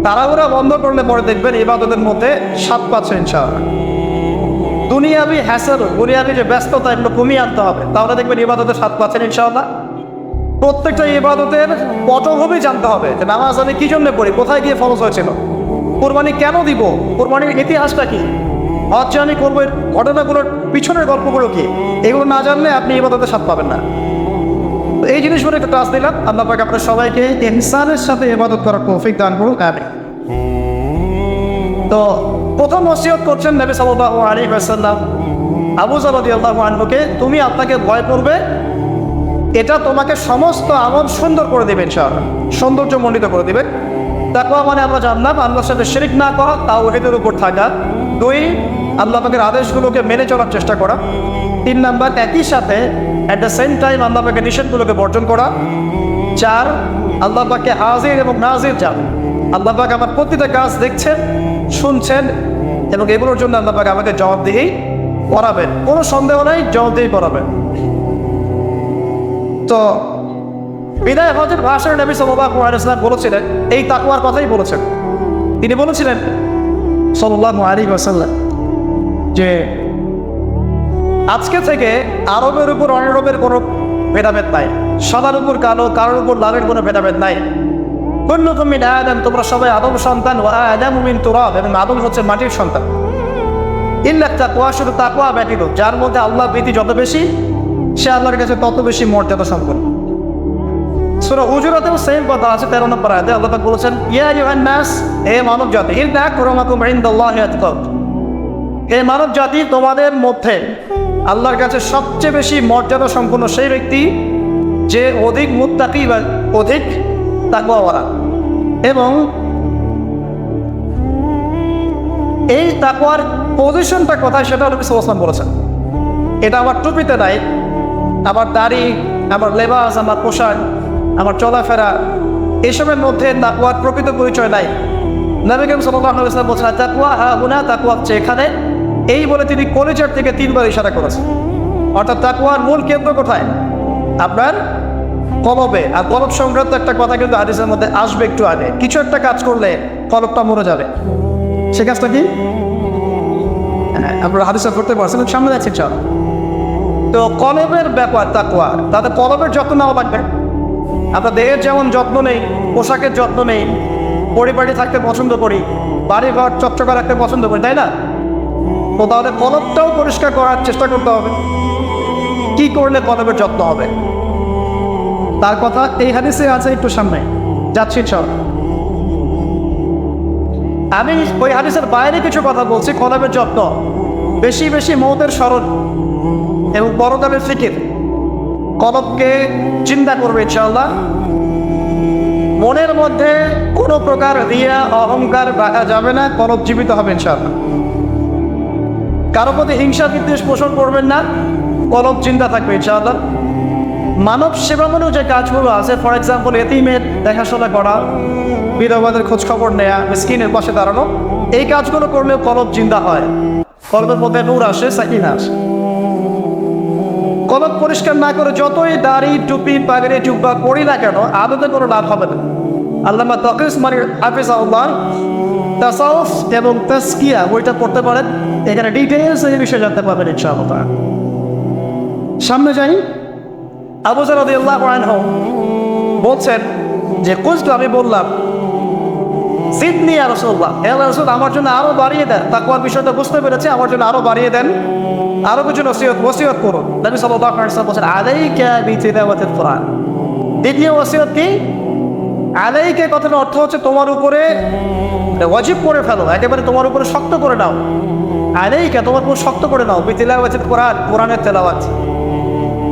তাড়াহুড়া বন্ধ করলে পরে দেখবেন ইবাদতের মধ্যে স্বাদ পাচ্ছে ইনশাআল্লাহ। দুনিয়াবি হ্যাসেল, দুনিয়াবি যে ব্যস্ততা, এগুলো কমিয়ে আনতে হবে, তাহলে দেখবেন ইবাদতের স্বাদ পাচ্ছেন ইনশাআল্লাহ। প্রত্যেকটা ইবাদতের পটভূমি জানতে হবে, যে নামাজ আমি কি জন্য পড়ি, কোথায় গিয়ে ফরজ হয়েছিল, কোরবানি কেন দিব, কোরবানির ইতিহাসটা কি, হজ আমি করবো, ঘটনাগুলোর পিছনের গল্পগুলো কি, এগুলো না জানলে আপনি ইবাদতের স্বাদ পাবেন না। তো এই জিনিসগুলো একটু টাচ দিলাম। আল্লাহ পাক আপনার সবাইকে ইনসানের সাথে ইবাদত করার তৌফিক দান করুন, আমিন। তো প্রথম ওসিয়ত করছেন নবী সাল্লাল্লাহু আলাইহি ওয়াসাল্লাম আবু যর রাদিয়াল্লাহু আনহুকে, তুমি আল্লাহকে ভয় করবে, এটা তোমাকে সমস্ত আমল সুন্দর করে দেবে ইনশাআল্লাহ, সৌন্দর্যমণ্ডিত করে দেবে। তাকওয়া মানে আমরা জানলাম আল্লাহর সাথে শিরক না করা, তাওহীদের উপর থাকা। 2, আল্লাহ পাকের আদেশগুলোকে মেনে চলার চেষ্টা করা। 3 নাম্বার, একই সাথে অ্যাট দ্য সেম টাইম আল্লাহ পাকের নিষেধগুলোকে বর্জন করা। 4, আল্লাহ পাককে হাজির এবং নাজির জানা। আল্লাহ পাক আমার প্রতিটা কাজ দেখছেন, শুনছেন, এবং এগুলোর জন্য আল্লাহ পাক আমাকে জবাবদিহি করাবেন, কোনো সন্দেহ নাই, জবাবদিহি করাবেন। তো বিদায় হজের ভাষণে নবী সাল্লাল্লাহু আলাইহি ওয়াসাল্লাম বলেছিলেন, এই তাকওয়ার কথাই বলেছেন। তিনি বলেছিলেন সাল্লাল্লাহু আলাইহি ওয়াসাল্লাম যে আজকে থেকে আরবের উপর অনারবের কোনো ভেদাভেদ নাই, সাদার উপর কালো, কারোর উপর লালের কোনো ভেদাভেদ নাই। কুল্লুকুম মিন আদম, তোমরা সবাই আদম সন্তান, ওয়া আদামু মিন তুরাব, এবং আদম হচ্ছে মাটির সন্তান। ইল্লা তাকওয়া, শুধু তাকওয়া ব্যতীত, যার মধ্যে আল্লাহ ভীতি যত বেশি, সে আল্লাহর কাছে তত বেশি মর্যাদা সম্পন্ন। সূরা হুজুরাতেও সেম কথা আছে, 13 নম্বর আয়াতে আল্লাহ পাক বলেছেন, ইয়া আইয়ুহান নাস, হে মানব জাতি, ইন্না আকরামাকুম ইনদাল্লাহি আতকাকুম, হে মানব জাতি, তোমাদের মধ্যে আল্লাহর কাছে সবচেয়ে বেশি মর্যাদা সম্পন্ন সেই ব্যক্তি যে অধিক মুত্তাকি বা অধিক তাকওয়াওয়ালা। এবং এই তাকওয়ার পজিশনটা কোথায় সেটা নবী সাল্লাল্লাহু আলাইহি ওয়াসাল্লাম বলেছেন। এটা আমার টুপিতে নাই, আমার দাড়ি, আমার লেবাস, আমার পোশাক, আমার চলাফেরা, এসবের মধ্যে তাকওয়ার প্রকৃত পরিচয় নাই। নবী করিম সাল্লাল্লাহু আলাইহি ওয়াসাল্লাম বলেছেন, তাকওয়া হাহুনা, তাকওয়া হচ্ছে এখানে, এই বলে তিনি কলিজার থেকে 3 বার ইশারা করেছেন। অর্থাৎ তাকওয়ার মূল কেন্দ্র কোথায়? আপনার কলবে। আর কলব সংক্রান্ত একটা কথা কিন্তু হাদিসের মধ্যে আসবে একটু আগে, কিছু একটা কাজ করলে কলবটা মরে যাবে, সে কাজটা কি? আপনারা হাদিসে করতে পারছেন, সামনে যাচ্ছি চল। তো কলবের ব্যাপার তাকওয়া, তাদের কলবের যত্ন নেওয়া লাগবে। আপনার দেহের যেমন যত্ন নেই, পোশাকের যত্ন নেই, পরিবারে থাকতে পছন্দ করি, বাড়ি ঘর চকচকা রাখতে পছন্দ করি, তাই না? তো তাহলে কলবটাও পরিষ্কার করার চেষ্টা করতে হবে। কি করলে কলবের যত্ন হবে? তার কথা এই হাদিসে আছে, একটু সামনে যাচ্ছি সব। আমি ওই হাদিসের বাইরে কিছু কথা বলছি। কলবের যত্ন, বেশি বেশি মওতের স্মরণ এবং পরকালের ফিকির কলবকে চিন্তা করবে ইনশাআল্লাহ। মনের মধ্যে কোনো প্রকার রিয়া অহংকার রাখা যাবে না, কলব জীবিত হবে ইনশাআল্লাহ। কারো প্রতি হিংসা বিদ্বেষ পোষণ করবেন না, কলব চিন্তা থাকবে ইনশাআল্লাহ। মানব সেবামূলক যে কাজগুলো আছে, ফর এক্সাম্পল এতিমের দেখাশোনা করা, বিধবাদের খোঁজ খবর নেয়া, মিসকিনের পাশে দাঁড়ানো, এই কাজগুলো করলেও কলব জিন্দা হয়, কলবের মধ্যে নূর আসে, সাকিনা আসে। কলব পরিষ্কার না করে যতই দাড়ি টুপি পাগড়ি জুব্বা করি না কেন, আদতে কোনো লাভ হবে না। আল্লামা তাকিস মানির হাফিজাহুল্লাহ তাসাউফ এবং তাসকিয়া বইটা পড়তে পারেন, এখানে ডিটেইলস এই বিষয়ে জানতে পারবেন ইনশাআল্লাহ। সামনে যাই। আবু যর রাদিয়াল্লাহু আনহু বলছেন যে কুলতু, আমি বললাম, জিদনি ইয়া রাসূলুল্লাহ, হে রাসূল আমার জন্য আরো বাড়িয়ে দেন। তাকওয়ার বিষয়টা বুঝতে পেরেছি, আমার জন্য আরো বাড়িয়ে দেন, আরো কিছু ওসিয়ত করুন। নবী সাল্লাল্লাহু আলাইহি ওয়াসাল্লাম বলেন আলাইকা বিতিলাওয়াতিল কুরআন। দ্বিতীয় ওসিয়ত কি? আলাইকা কথার অর্থ হচ্ছে তোমার উপরে ওয়াজিব করে ফেলো, একেবারে তোমার উপরে শক্ত করে নাও। আলাইকা তোমার উপর শক্ত করে নাও, বিতিলাওয়াতিল কুরআন, কোরআনের তেলাওয়াত।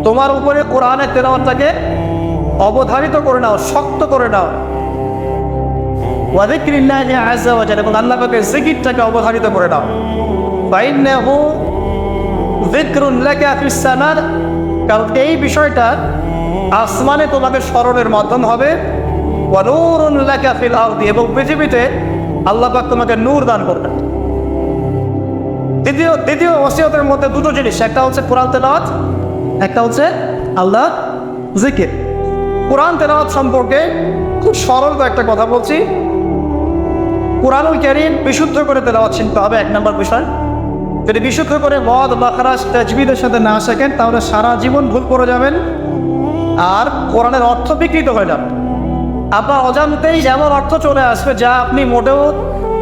তোমার উপরে কোরআনের তেলাওয়াতটাকে অবধারিত করে নাও, শক্ত করে নাও। ওয়া যিকরিল্লাহি আযজা ওয়া জাল্লা, এবং আল্লাহ পাকের জিকিরটাকে অবধারিত করে নাও। ফাইন্নাহু যিকরুন লাকা ফিস সামার, কারণ এই বিষয়টা আসমানে তোমাকে স্মরণের মাধ্যম হবে। ওয়া নূরুন লাকা ফিল আরদি, এবং পৃথিবীতে আল্লাহ পাক তোমাকে নূর দান করবেন। দ্বিতীয় ওসিয়তের মধ্যে দুটো জিনিস, একটা হচ্ছে কোরআন তেলাওয়াত, একটা হচ্ছে আল্লাহ জিকির। কোরআন তেলাওয়াত সম্পর্কে খুব সরল একটা কথা বলছি। কুরআনুল কারীম বিশুদ্ধ করে তেলাওয়াত শিখতে হবে, এক নম্বর বিষয়। যদি বিশুদ্ধ করে মদ মাখরাজ তাজবিদের সাথে না শেখেন, তাহলে সারা জীবন ভুল করে যাবেন আর কোরআনের অর্থ বিকৃত হয়ে যাবে। আপনার অজান্তেই এমন অর্থ চলে আসবে যা আপনি মোটেও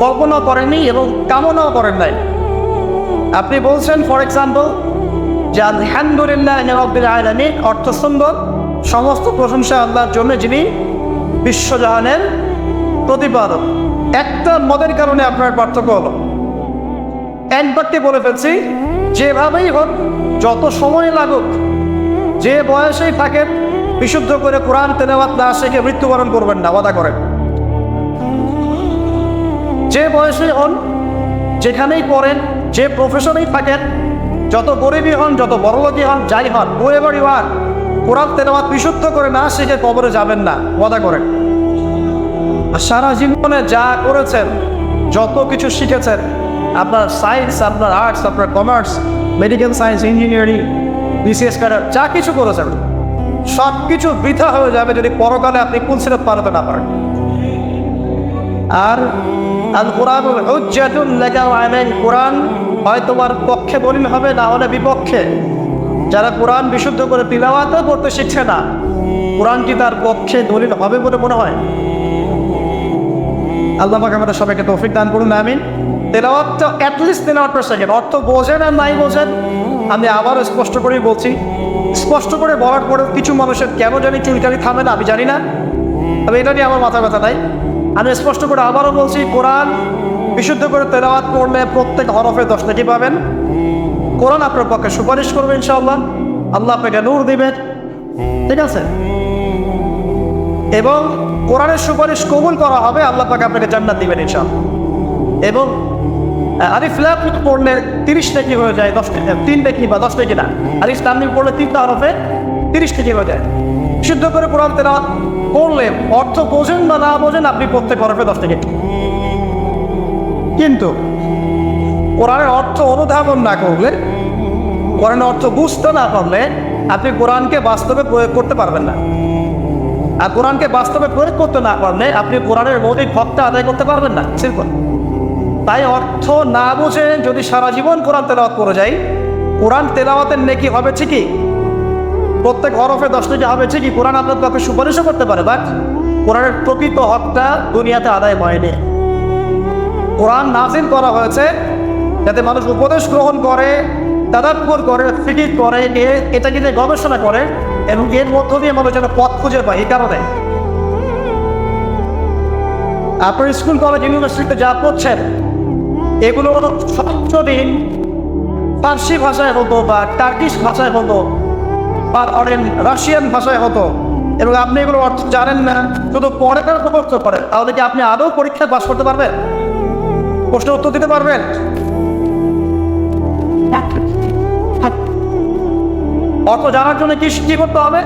কল্পনা করেননি এবং কামনাও করেন নাই। আপনি বলছেন ফর এক্সাম্পল যে আলহামদুলিল্লাহ রাব্বিল আলামিন, অর্থ সুন্দর, সমস্ত প্রশংসা আল্লাহর জন্য যিনি বিশ্বজাহানের প্রতিপালক। একটা মদের কারণে আপনার পার্থক্য হলো। একবারটি বলে ফেলছি, যেভাবেই হোক, যত সময় লাগুক, যে বয়সেই থাকেন, বিশুদ্ধ করে কোরআন তেলাওয়াত না শিখে মৃত্যুবরণ করবেন না, ওয়াদা করেন। যে বয়সেই হন, যেখানেই পড়েন, যে প্রফেশনেই থাকেন, যত গরিবই হন, যত বড়লোকই হন, যাই হন, whoever you are, কোরআন তেলাওয়াত বিশুদ্ধ করে না শিখে কবরে যাবেন না, ওয়াদা করেন। সারা জীবনে যা করেছেন, যত কিছু শিখেছেন, আপনার সায়েন্স, আপনার আর্টস, আপনার commerce, medical science, engineering, BCS cadre, যা কিছু করেছেন, সব কিছু বৃথা হয়ে যাবে যদি পরকালে আপনি কুলসিরাত পারাতে না পারেন। আর আল কুরআনুল হুজ্জাতুন লাকা ওয়া আলাইকা, কোরআন হয় তোমার পক্ষে দলিল হবে, না হলে বিপক্ষে। যারা কোরআন বিশুদ্ধ করে তিলাওয়াতও করতে শিখছে না, কোরআন কি তার পক্ষে দলিল হবে বলে মনে হয়? আল্লাহ পাক আমাদের সবাইকে তৌফিক দান করুন, আমিন। তেলাওয়াতটা অ্যাটলিস্ট তেলাওয়াত পার সেকেন্ড, অর্থ বোঝেন আর নাই বোঝেন, আমি আবারও স্পষ্ট করেই বলছি। স্পষ্ট করে বলার পরে কিছু মানুষের কেন জানি চুলকানি থামে না, আমি জানি না, তবে এটা নিয়ে আমার মাথা ব্যথা নাই। আমি স্পষ্ট করে আবারও বলছি, কোরআন বিশুদ্ধ করে তেলাওয়াত করলে প্রত্যেক হরফে 10 নেকি পাবেন। কোরআন আপনার পক্ষে সুপারিশ করবে ইনশাআল্লাহ, আল্লাহ আপনাকে নূর দিবেন, ঠিক আছে? এবং কোরআনের সুপারিশ কবুল করা হবে, আল্লাহ পাক আপনাকে জান্নাত দিবেন ইনশাআল্লাহ। এবং আলিফ লাম মিম পড়লে 30 নেকি হয়ে যায়, 3 নেকি বা 10 নেকি না, আলিফ লাম মিম পড়লে 3টা হরফে 30 নেকি হয়ে যায়। শুদ্ধ করে কোরআন তেলাওয়াত করলে, অর্থ বোঝেন বা না বোঝেন, আপনি প্রত্যেক হরফে 10 নেকি। কিন্তু কোরআনের অর্থ অনুধাবন না করলে, কোরআনের অর্থ বুঝতে না পারলে, আপনি কোরআনকে বাস্তবে প্রয়োগ করতে পারবেন না। আর কোরআনকে বাস্তবে প্রয়োগ করতে না পারলে আপনি কোরআনের মৌলিক হকটা আদায় করতে পারবেন না, সিম্পল। তাই অর্থ না বুঝে যদি সারা জীবন কোরআন তেলাওয়াত করে যাই, কোরআন তেলাওয়াতের নেকি হবে ঠিকই, প্রত্যেক হরফে 10 নেকি হবে ঠিকই, কোরআন আপনার পক্ষে সুপারিশও করতে পারে, বাট কোরআনের প্রকৃত হকটা দুনিয়াতে আদায় হয়নি। কোরআন নাযিল করা হয়েছে যাতে মানুষ উপদেশ গ্রহণ করে, তাদাব্বুর করে, ফিকির করে, এটা নিয়ে গবেষণা করে এবং এর মধ্য দিয়ে মানুষ যেন পথ খুঁজে পায়। এই কারণে আপনার স্কুল, কলেজ, ইউনিভার্সিটিতে যা পড়ছেন এগুলো সবদিন ফার্সি ভাষায় হতো বা টার্কিশ ভাষায় হতো বা রাশিয়ান ভাষায় হতো এবং আপনি এগুলো অর্থ জানেন না, শুধু পড়ার মুখস্থ করেন, তাহলে কি আপনি আদৌ পরীক্ষায় পাস করতে পারবেন? প্রশ্নের উত্তর দিতে পারবেন? অর্থ জানার জন্য কি করতে হবে?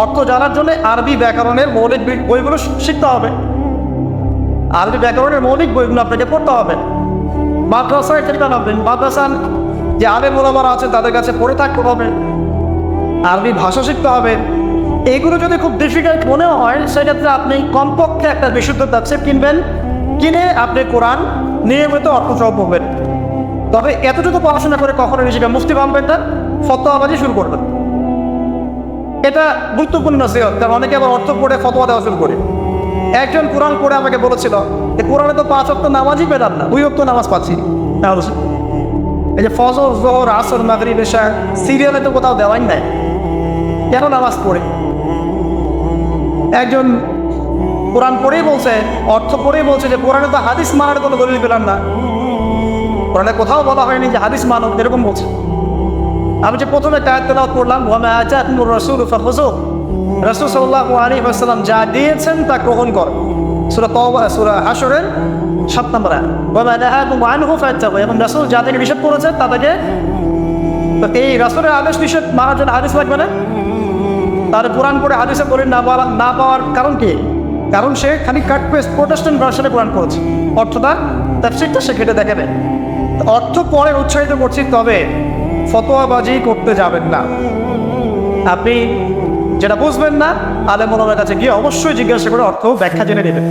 অর্থ জানার জন্য আরবি ব্যাকরণের মৌলিক বইগুলো শিখতে হবে। আরবি ব্যাকরণের মৌলিক বইগুলো আপনাকে পড়তে হবে। মাদ্রাসায় মাদ্রাসার যে আলেম ওলামারা আছে তাদের কাছে পড়ে থাকতে হবে। আরবি ভাষা শিখতে হবে। এইগুলো যদি খুব ডিফিকাল্ট মনেও হয়, সেক্ষেত্রে আপনি কমপক্ষে একটা বিশুদ্ধ তাফসীর কিনবেন, কিনে আপনি কোরআন নিয়মিত অর্থ সহ পড়বেন। তবে এতটুকু পড়াশোনা করে কখনো নিজেকে মুফতি ভাববেন না, ফতোয়াবাজি শুরু করবেন। এটা গুরুত্বপূর্ণ নসিহত, কারণ অনেকে আবার অর্থ পড়ে ফতোয়া দেওয়া শুরু করে। একজন কোরআন পড়ে আমাকে বলেছিল যে কোরআনে তো 5 ওয়াক্ত নামাজই পেলাম না, 2 ওয়াক্ত নামাজ পাচ্ছি। এই যে ফজর, যোহর, আসর, মাগরিব, এশা সিরিয়ালে তো কোথাও দেওয়াই নাই, কেন নামাজ পড়ে? একজন কোরআন পড়েই বলছে, অর্থ পড়েই বলছে যে কোরআনে তো হাদিস মানার কোনো দলিল পেলাম না, কোরআনে কোথাও বলা হয়নি যে হাদিস মানব, এরকম বলছে। আমি যে প্রথমে আয়াত তেলাওয়াত করলাম, ওয়া মা আতাকুমুর রাসূলু ফাখুযুহু, রাসূল সাল্লাল্লাহু আলাইহি ওয়াসাল্লাম যা দিয়েছেন তা গ্রহণ কর। সূরা তাওবা, সূরা হাশরের 7 নম্বর আয়াত। ওয়া মা নাহাকুম আনহু ফাত্তাকু, এবং রাসূল যা থেকে নিষেধ করেছেন তা থেকে, তো এই রাসূলের আদেশ নিষেধ মানার জন্য হাদিস লাগবে না? তার কোরআন পড়ে হাদিসে দলিল না পাওয়ার কারণ কি? কারণ সে খালি কাট পেস্ট প্রোটেস্ট্যান্ট ভার্সনে কোরআন পড়েছে, অর্থটা তাফসীরটা সে ঘেটে দেখাবে। অর্থ পরে উৎসাহিত করছি, তবে ফতোয়াবাজি করতে যাবেন না। আপনি যেটা বুঝবেন না, আলেম ওলামার কাছে গিয়ে অবশ্যই জিজ্ঞাসা করে অর্থ ব্যাখ্যা জেনে নেবেন।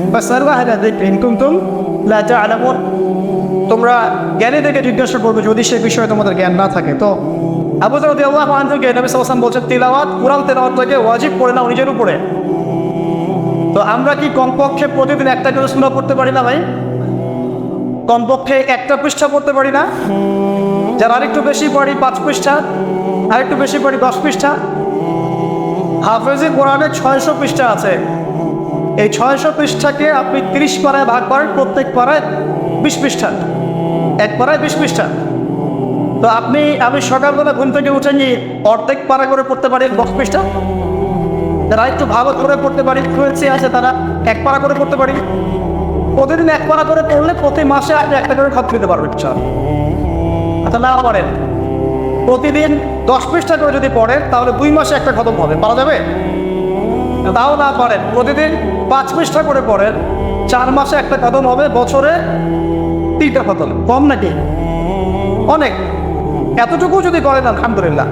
তোমরা জ্ঞানী থেকে জিজ্ঞাসা করবে যদি সে বিষয়ে তোমাদের জ্ঞান না থাকে। তো আবু যর রাদিয়াল্লাহু আনহু কে নবী সাল্লাল্লাহু আলাইহি ওয়াসাল্লাম বলছেন, তিলাওয়াত, কোরআন তেলাওয়াতটাকে ওয়াজিব করে নাও নিজের উপরে। তো আমরা কি কমপক্ষে প্রতিদিন একটা করে সূরা পড়তে পারি না ভাই? কমপক্ষে একটা পৃষ্ঠা পড়তে পারি না? যারা আরেকটু বেশি পড়ি 5 পৃষ্ঠা, আরেকটু বেশি পড়ি 10 পৃষ্ঠা। হাফেজে কোরআনে 600 পৃষ্ঠা আছে। এই 600 পৃষ্ঠাকে আপনি 30 পারায় ভাগ করেন, প্রত্যেক পারায় 20 পৃষ্ঠা, এক পারায় 20 পৃষ্ঠা। তো আমি সকালবেলা ঘুম থেকে উঠে নিয়ে অর্ধেক পারা করে পড়তে পারি 10 পৃষ্ঠা। যারা একটু ভালো করে পড়তে পারি, ফ্লুয়েন্সি আছে, তারা 1 পারা করে পড়তে পারি। প্রতিদিন 1 পারা করে পড়লে প্রতি মাসে আপনি একটা করে খতম দিতে পারবেন। আচ্ছা, না পড়েন, প্রতিদিন 10 পৃষ্ঠা করে যদি পড়েন তাহলে 2 মাসে একটা খতম হবে, পারা যাবে? তাও না পারেন, প্রতিদিন 5 পৃষ্ঠা করে পড়েন, 4 মাসে একটা খতম হবে, বছরে 3টা খতম। কম নাকি? অনেক। এতটুকু যদি করেন আলহামদুলিল্লাহ।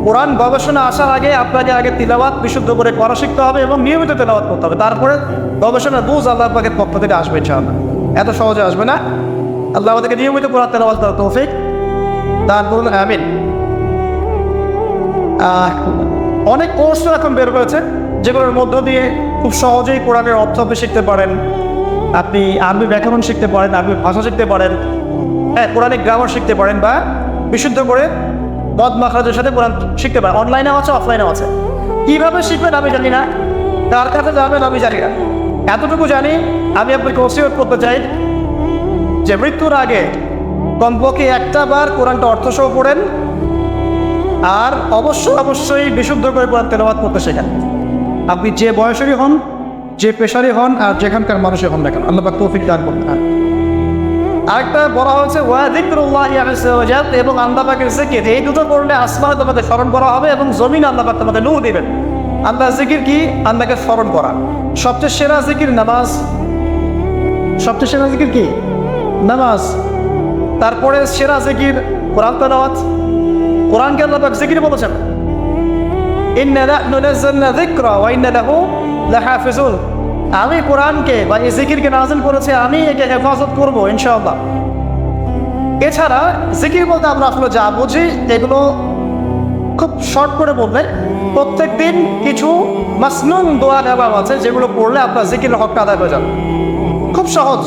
কোরআন গবেষণা আসার আগে আপনাকে আগে তিলাওয়াত বিশুদ্ধ করে করা শিখতে হবে এবং নিয়মিত তেলাওয়াত করতে হবে। তারপরে গবেষণার বুঝ আল্লাহ পাকের পক্ষ থেকে আসবে ইনশাআল্লাহ। এত সহজে আসবে না। আল্লাহ আমাদেরকে নিয়মিত কোরআন তেলাওয়াত করার তৌফিক দান করুন, আমিন। অনেক কোর্স এখন বের হয়েছে যেগুলোর মধ্য দিয়ে খুব সহজেই কোরআনের অর্থ আপনি শিখতে পারেন। আপনি আরবি ব্যাকরণ শিখতে পারেন, আরবি ভাষা শিখতে পারেন, হ্যাঁ, কোরআনিক গ্রামার শিখতে পারেন, বা বিশুদ্ধ করে মদ মাখরাজের সাথে কোরআন শিখতে পারেন। অনলাইনেও আছে, অফলাইনেও আছে। কীভাবে শিখবেন আমি জানি না, কার কাছে যাবেন আমি জানি না। এতটুকু জানি, আমি আপনাকে ওসিয়ত করতে চাই যে মৃত্যুর আগে কমপক্ষে একটা বার কোরআনটা অর্থসহ পড়েন, আর অবশ্যই বিশুদ্ধ করে কোরআন তেলাওয়াত করতে শেখেন। আপনি যে বয়সেরই হন, যে পেশারই হন, আর যেখানকার মানুষই হন না কেন, আল্লাহ পাক তৌফিক দান করুন। আরেকটা বলা হয়েছে ওয়া যিকরুল্লাহি আযজা ওয়া জাল, এবং আল্লাহ পাকের জিকির। এই দুটো করলে আসমানে তোমাদের স্মরণ করা হবে এবং জমিনে আল্লাহ পাক তোমাদের নূর দিবেন। আল্লাহর জিকির কি? আল্লাহকে স্মরণ করা। সবচেয়ে সেরা জিকির নামাজ। সবচেয়ে সেরা জিকির কি? নামাজ। তারপরে সেরা জিকির কোরআন তেলাওয়াত। কোরআনকে আল্লাহ পাক জিকির বলেছেন, ইন্না নাহনু নাযালনা যিকরা ওয়া ইন্না লাহু লাহাফিজুন। আমি কোরআনকে বা এই জিকিরকে নাযিল করেছি, আমি একে হেফাজত করব ইনশাআল্লাহ। এছাড়া জিকির বলতে আমরা আসলে যা বুঝি এগুলো খুব শর্ট করে বলবেন। প্রত্যেক দিন কিছু মাসনুন দোয়া দেওয়া আছে যেগুলো পড়লে আপনার জিকিরের হকটা আদায় হয়ে যাবে। খুব সহজ।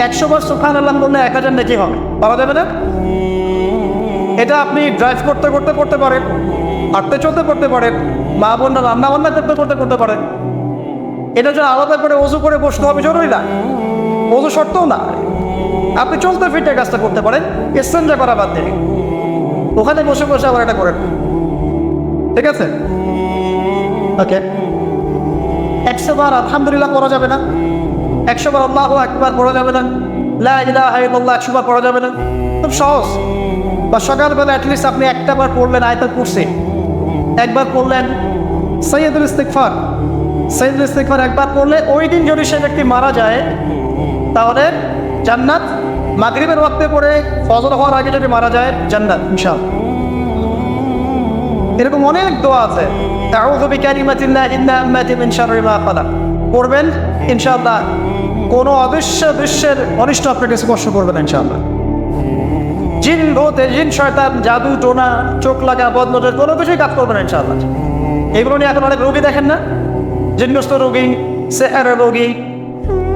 100 বার সুবহানাল্লাহ বললে 1000 নেকি হবে, পাওয়া যাবে না? এটা আপনি ড্রাইভ করতে করতে করতে পারেন, হাঁটতে চলতে করতে পারেন, মা বোনরা রান্না বান্না করতে করতে করতে পারেন। এটা যে আলাদা করে ওযু করে বসতে হবে জরুরি না, ওযু শর্তও না। আপনি চলতে ফিরতে কাজটা করতে পারেন, ইস্তেঞ্জা করা বাদ দিয়ে ওখানে বসে বসে আবার এটা করেন, ঠিক আছে? ওকে, 100 বার আলহামদুলিল্লাহ পড়া যাবে না, 100 বার আল্লাহু আকবার পড়া যাবে না, লা ইলাহা ইল্লাল্লাহ 100 বার পড়া যাবে না, খুব সহজ। বা সকালবেলা অ্যাটলিস্ট আপনি একটা বার পড়লেন আয়াতুল কুরসি, একবার পড়লেন সাইয়্যিদুল ইস্তিগফার, সাইয়্যিদুল ইস্তিগফার একবার পড়লে ওই দিন যদি সে ব্যক্তি মারা যায় তাহলে জান্নাত। মাগরিবের ওয়াক্তে পড়ে ফজর হওয়ার আগে যদি মারা যায় জান্নাত ইনশাআল্লাহ। এরকম অনেক দোয়া আছে, আউযু বিকালিমাতিল্লাহি তাম্মাতি মিন শাররি মা খালাক পড়বেন ইনশাআল্লাহ। কোনো অদৃশ্য দৃশ্যের অনিষ্ট আপনাকে স্পর্শ করবে না ইনশাআল্লাহ। জিন ভূত, জিন শয়তান, জাদু টোনা, চোখ লাগা, বদনজর কোনো কিছুই কাজ করবে না ইনশাআল্লাহ। এগুলো নিয়ে এখন অনেক রোগী দেখেন না, জিনগ্রস্ত রোগী, সেহেরের রোগী,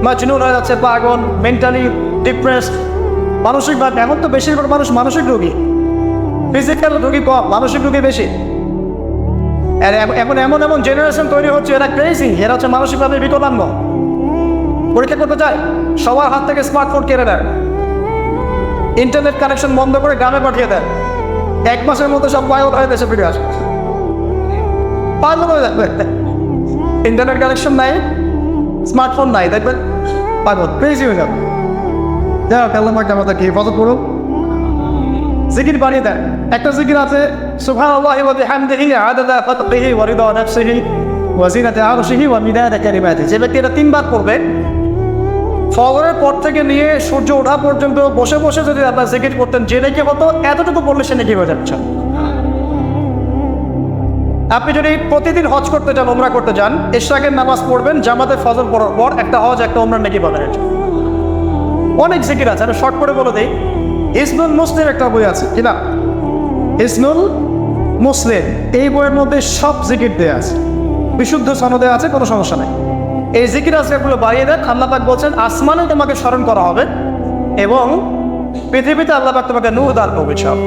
মাজনুন হয়ে যাচ্ছে, পাগল, মেন্টালি ডিপ্রেসড, মানসিকভাবে। এখন তো বেশিরভাগ মানুষ মানসিক রোগী, ফিজিক্যাল রোগী কম, মানসিক রোগী বেশি। আর এখন এমন এমন জেনারেশন তৈরি হচ্ছে, এরা ক্রেজি, এরা হচ্ছে মানসিকভাবে বিকলাঙ্গ। পরীক্ষা করতে চায়, সবার হাত থেকে স্মার্টফোন কেড়ে নেয়, ইন্টারনেট কানেকশন বন্ধ করে গ্রামে পাঠিয়ে দেয়, 1 মাসের মধ্যে সব পাগল হয়ে দেশে ফিরে আসে, পাগল হয়ে যাবে। ইন্টারনেট কানেকশন নাই, স্মার্টফোন নাই, দেখবেন পাগল, ক্রেজি হয়ে যাবে। যাই হোক, আল্লাহ পাক আমাদেরকে হেফাজত করুন। জিকির বানিয়ে দেন। একটা জিকির আছে, সুবহানাল্লাহি ওয়া বিহামদিহি আদাদা খালকিহি ওয়া রিদা নাফসিহি ওয়া জিনাতা আরশিহি ওয়া মিদাদা কালিমাতিহি। যে ব্যক্তি এটা 3 বার পড়বে, ফজরের পর থেকে নিয়ে সূর্য ওঠা পর্যন্ত বসে বসে যদি আপনার জিকির করতেন, যে নাকি হতো এতটুকু পড়লে সে নাকি হয়ে যাচ্ছে। আপনি যদি প্রতিদিন হজ করতে যান, উমরা করতে যান, ইশরাকের নামাজ পড়বেন, জামাতে ফজর পড়ার পর একটা হজ একটা উমরা নাকি পাবেন। অনেক জিকির আছে, আমি শর্ট করে বলে দিই। হিসনুল মুসলিম একটা বই আছে, কি না? হিসনুল মুসলিম, এই বইয়ের মধ্যে সব জিকির দেয়া আছে, বিশুদ্ধ সনদে আছে, কোনো সমস্যা নেই। এই জিকির আজকালগুলো বাড়িয়ে দেন। আল্লাহ পাক বলছেন আসমানে তোমাকে স্মরণ করা হবে এবং পৃথিবীতে আল্লাহ পাক তোমাকে নূর দান করবে। সব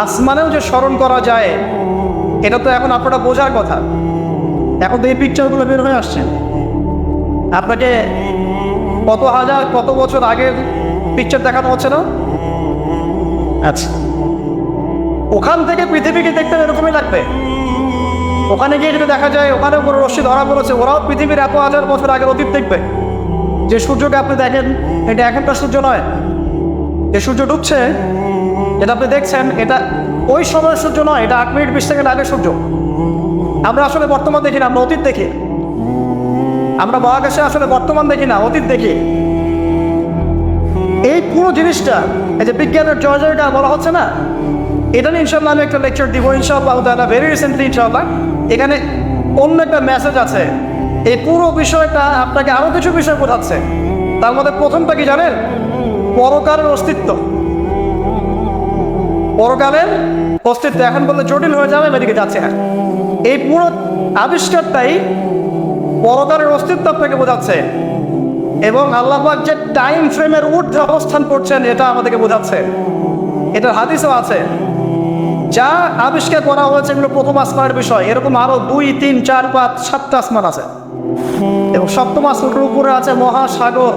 আসমানেও যে স্মরণ করা যায়, এটা তো এখন আপনারা বোঝার কথা। এখন তো এই পিকচারগুলো বের হয়ে আসছে, আপনাকে কত হাজার কত বছর আগের পিকচার দেখানো হচ্ছে না? আচ্ছা, ওখান থেকে পৃথিবীকে দেখতে এরকমই লাগবে। ওখানে গিয়ে যদি দেখা যায় ওখানেও কোনো রশ্মি ধরা পড়েছে, ওরাও পৃথিবীর এত হাজার বছর আগের অতীত দেখবে। যে সূর্যকে আপনি দেখেন, এটা এখনকার সূর্য নয়। যে সূর্য ডুবছে, যেটা আপনি দেখছেন, এটা ওই সময়ের সূর্য নয়, এটা 8 মিনিট 20 সেকেন্ড আগের সূর্য। আমরা আসলে বর্তমান দেখি না, আমরা অতীত দেখি। আমরা মহাকাশে আসলে বর্তমান দেখি না, অতীত দেখি। এই পুরো জিনিসটা, এই যে বিজ্ঞানের জয়টা বলা হচ্ছে না, এটা নিয়ে ইনশাআল্লাহ আমি একটা লেকচার দিব ইনশাআল্লাহ তাআলা ভেরি রিসেন্টলি ইনশাআল্লাহ। এখানে অন্য একটা মেসেজ আছে। এই পুরো বিষয়টা আপনাকে আরো কিছু বিষয় বোঝাচ্ছে। তার মধ্যে প্রথমটা কি জানেন? পরকালের অস্তিত্ব। পরকালের অস্তিত্ব এখন বলতে জটিল হয়ে যাবে, এদিকে যাচ্ছে না। এই পুরো আবিষ্কারটাই পরকালের অস্তিত্ব আপনাকে বোঝাচ্ছে এবং আল্লাহ পাক যে টাইম ফ্রেমের ঊর্ধ্বে অবস্থান করছেন এটা আমাদেরকে বোঝাচ্ছে। এটার হাদিসও আছে। যা আবিষ্কার করা হয়েছে এগুলো প্রথম আসমানের বিষয়। এরকম আরো 2, 3, 4, 5, 7টা আসমান আছে এবং 7ম আসমানের উপরে আছে মহাসাগর,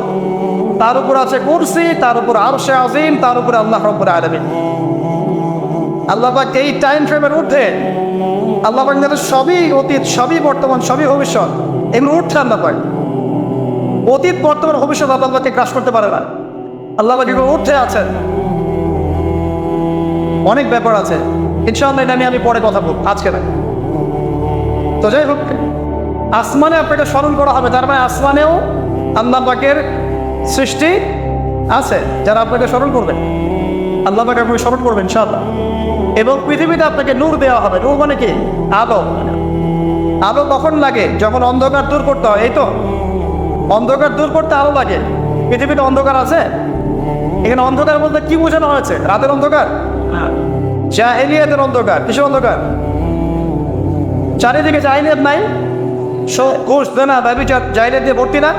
তার উপর আছে কুরসি, তার উপর আরশে আজিম, তার উপরে আল্লাহ রাব্বুল আলামিন। আল্লাহ পাক এই টাইম ফ্রেমের ঊর্ধ্বে, আল্লাহ পাক সবই অতীত, সবই বর্তমান, সবই ভবিষ্যৎ, এগুলো ঊর্ধ্বে আল্লাহ পাক। অতীত, বর্তমান, ভবিষ্যৎ আল্লাহ পাককে গ্রাস করতে পারে না। আল্লাহ পাক এগুলো ঊর্ধ্বে আছেন। অনেক ব্যাপার আছে, ইনশাআল্লাহ এটা নিয়ে আমি পরে কথা বলবো, আজকে না। তো যাই হোক, আসমানে আপনাকে স্মরণ করা হবে, তার মানে আসমানেও আল্লাহ পাকের সৃষ্টি আছে যারা আপনাকে স্মরণ করবেন। আল্লাহ পাক আপনাকে স্মরণ করবেন ইনশাআল্লাহ। এবং পৃথিবীতে আপনাকে নূর দেওয়া হবে। নূর মানে কি? আলো। আলো কখন লাগে? যখন অন্ধকার দূর করতে হয়। এই তো অন্ধকার দূর করতে আলো লাগে। পৃথিবীতে অন্ধকার আছে? এখানে অন্ধকার বলতে কি বোঝানো হয়েছে? রাতের অন্ধকার? জাহেলিয়াতের অন্ধকার। কিসের অন্ধকার? চারিদিকে জাহেলিয়াত নাই, ঘুষ দেনা ব্যভিচার জাহেলিয়াত দিয়ে ভর্তি না?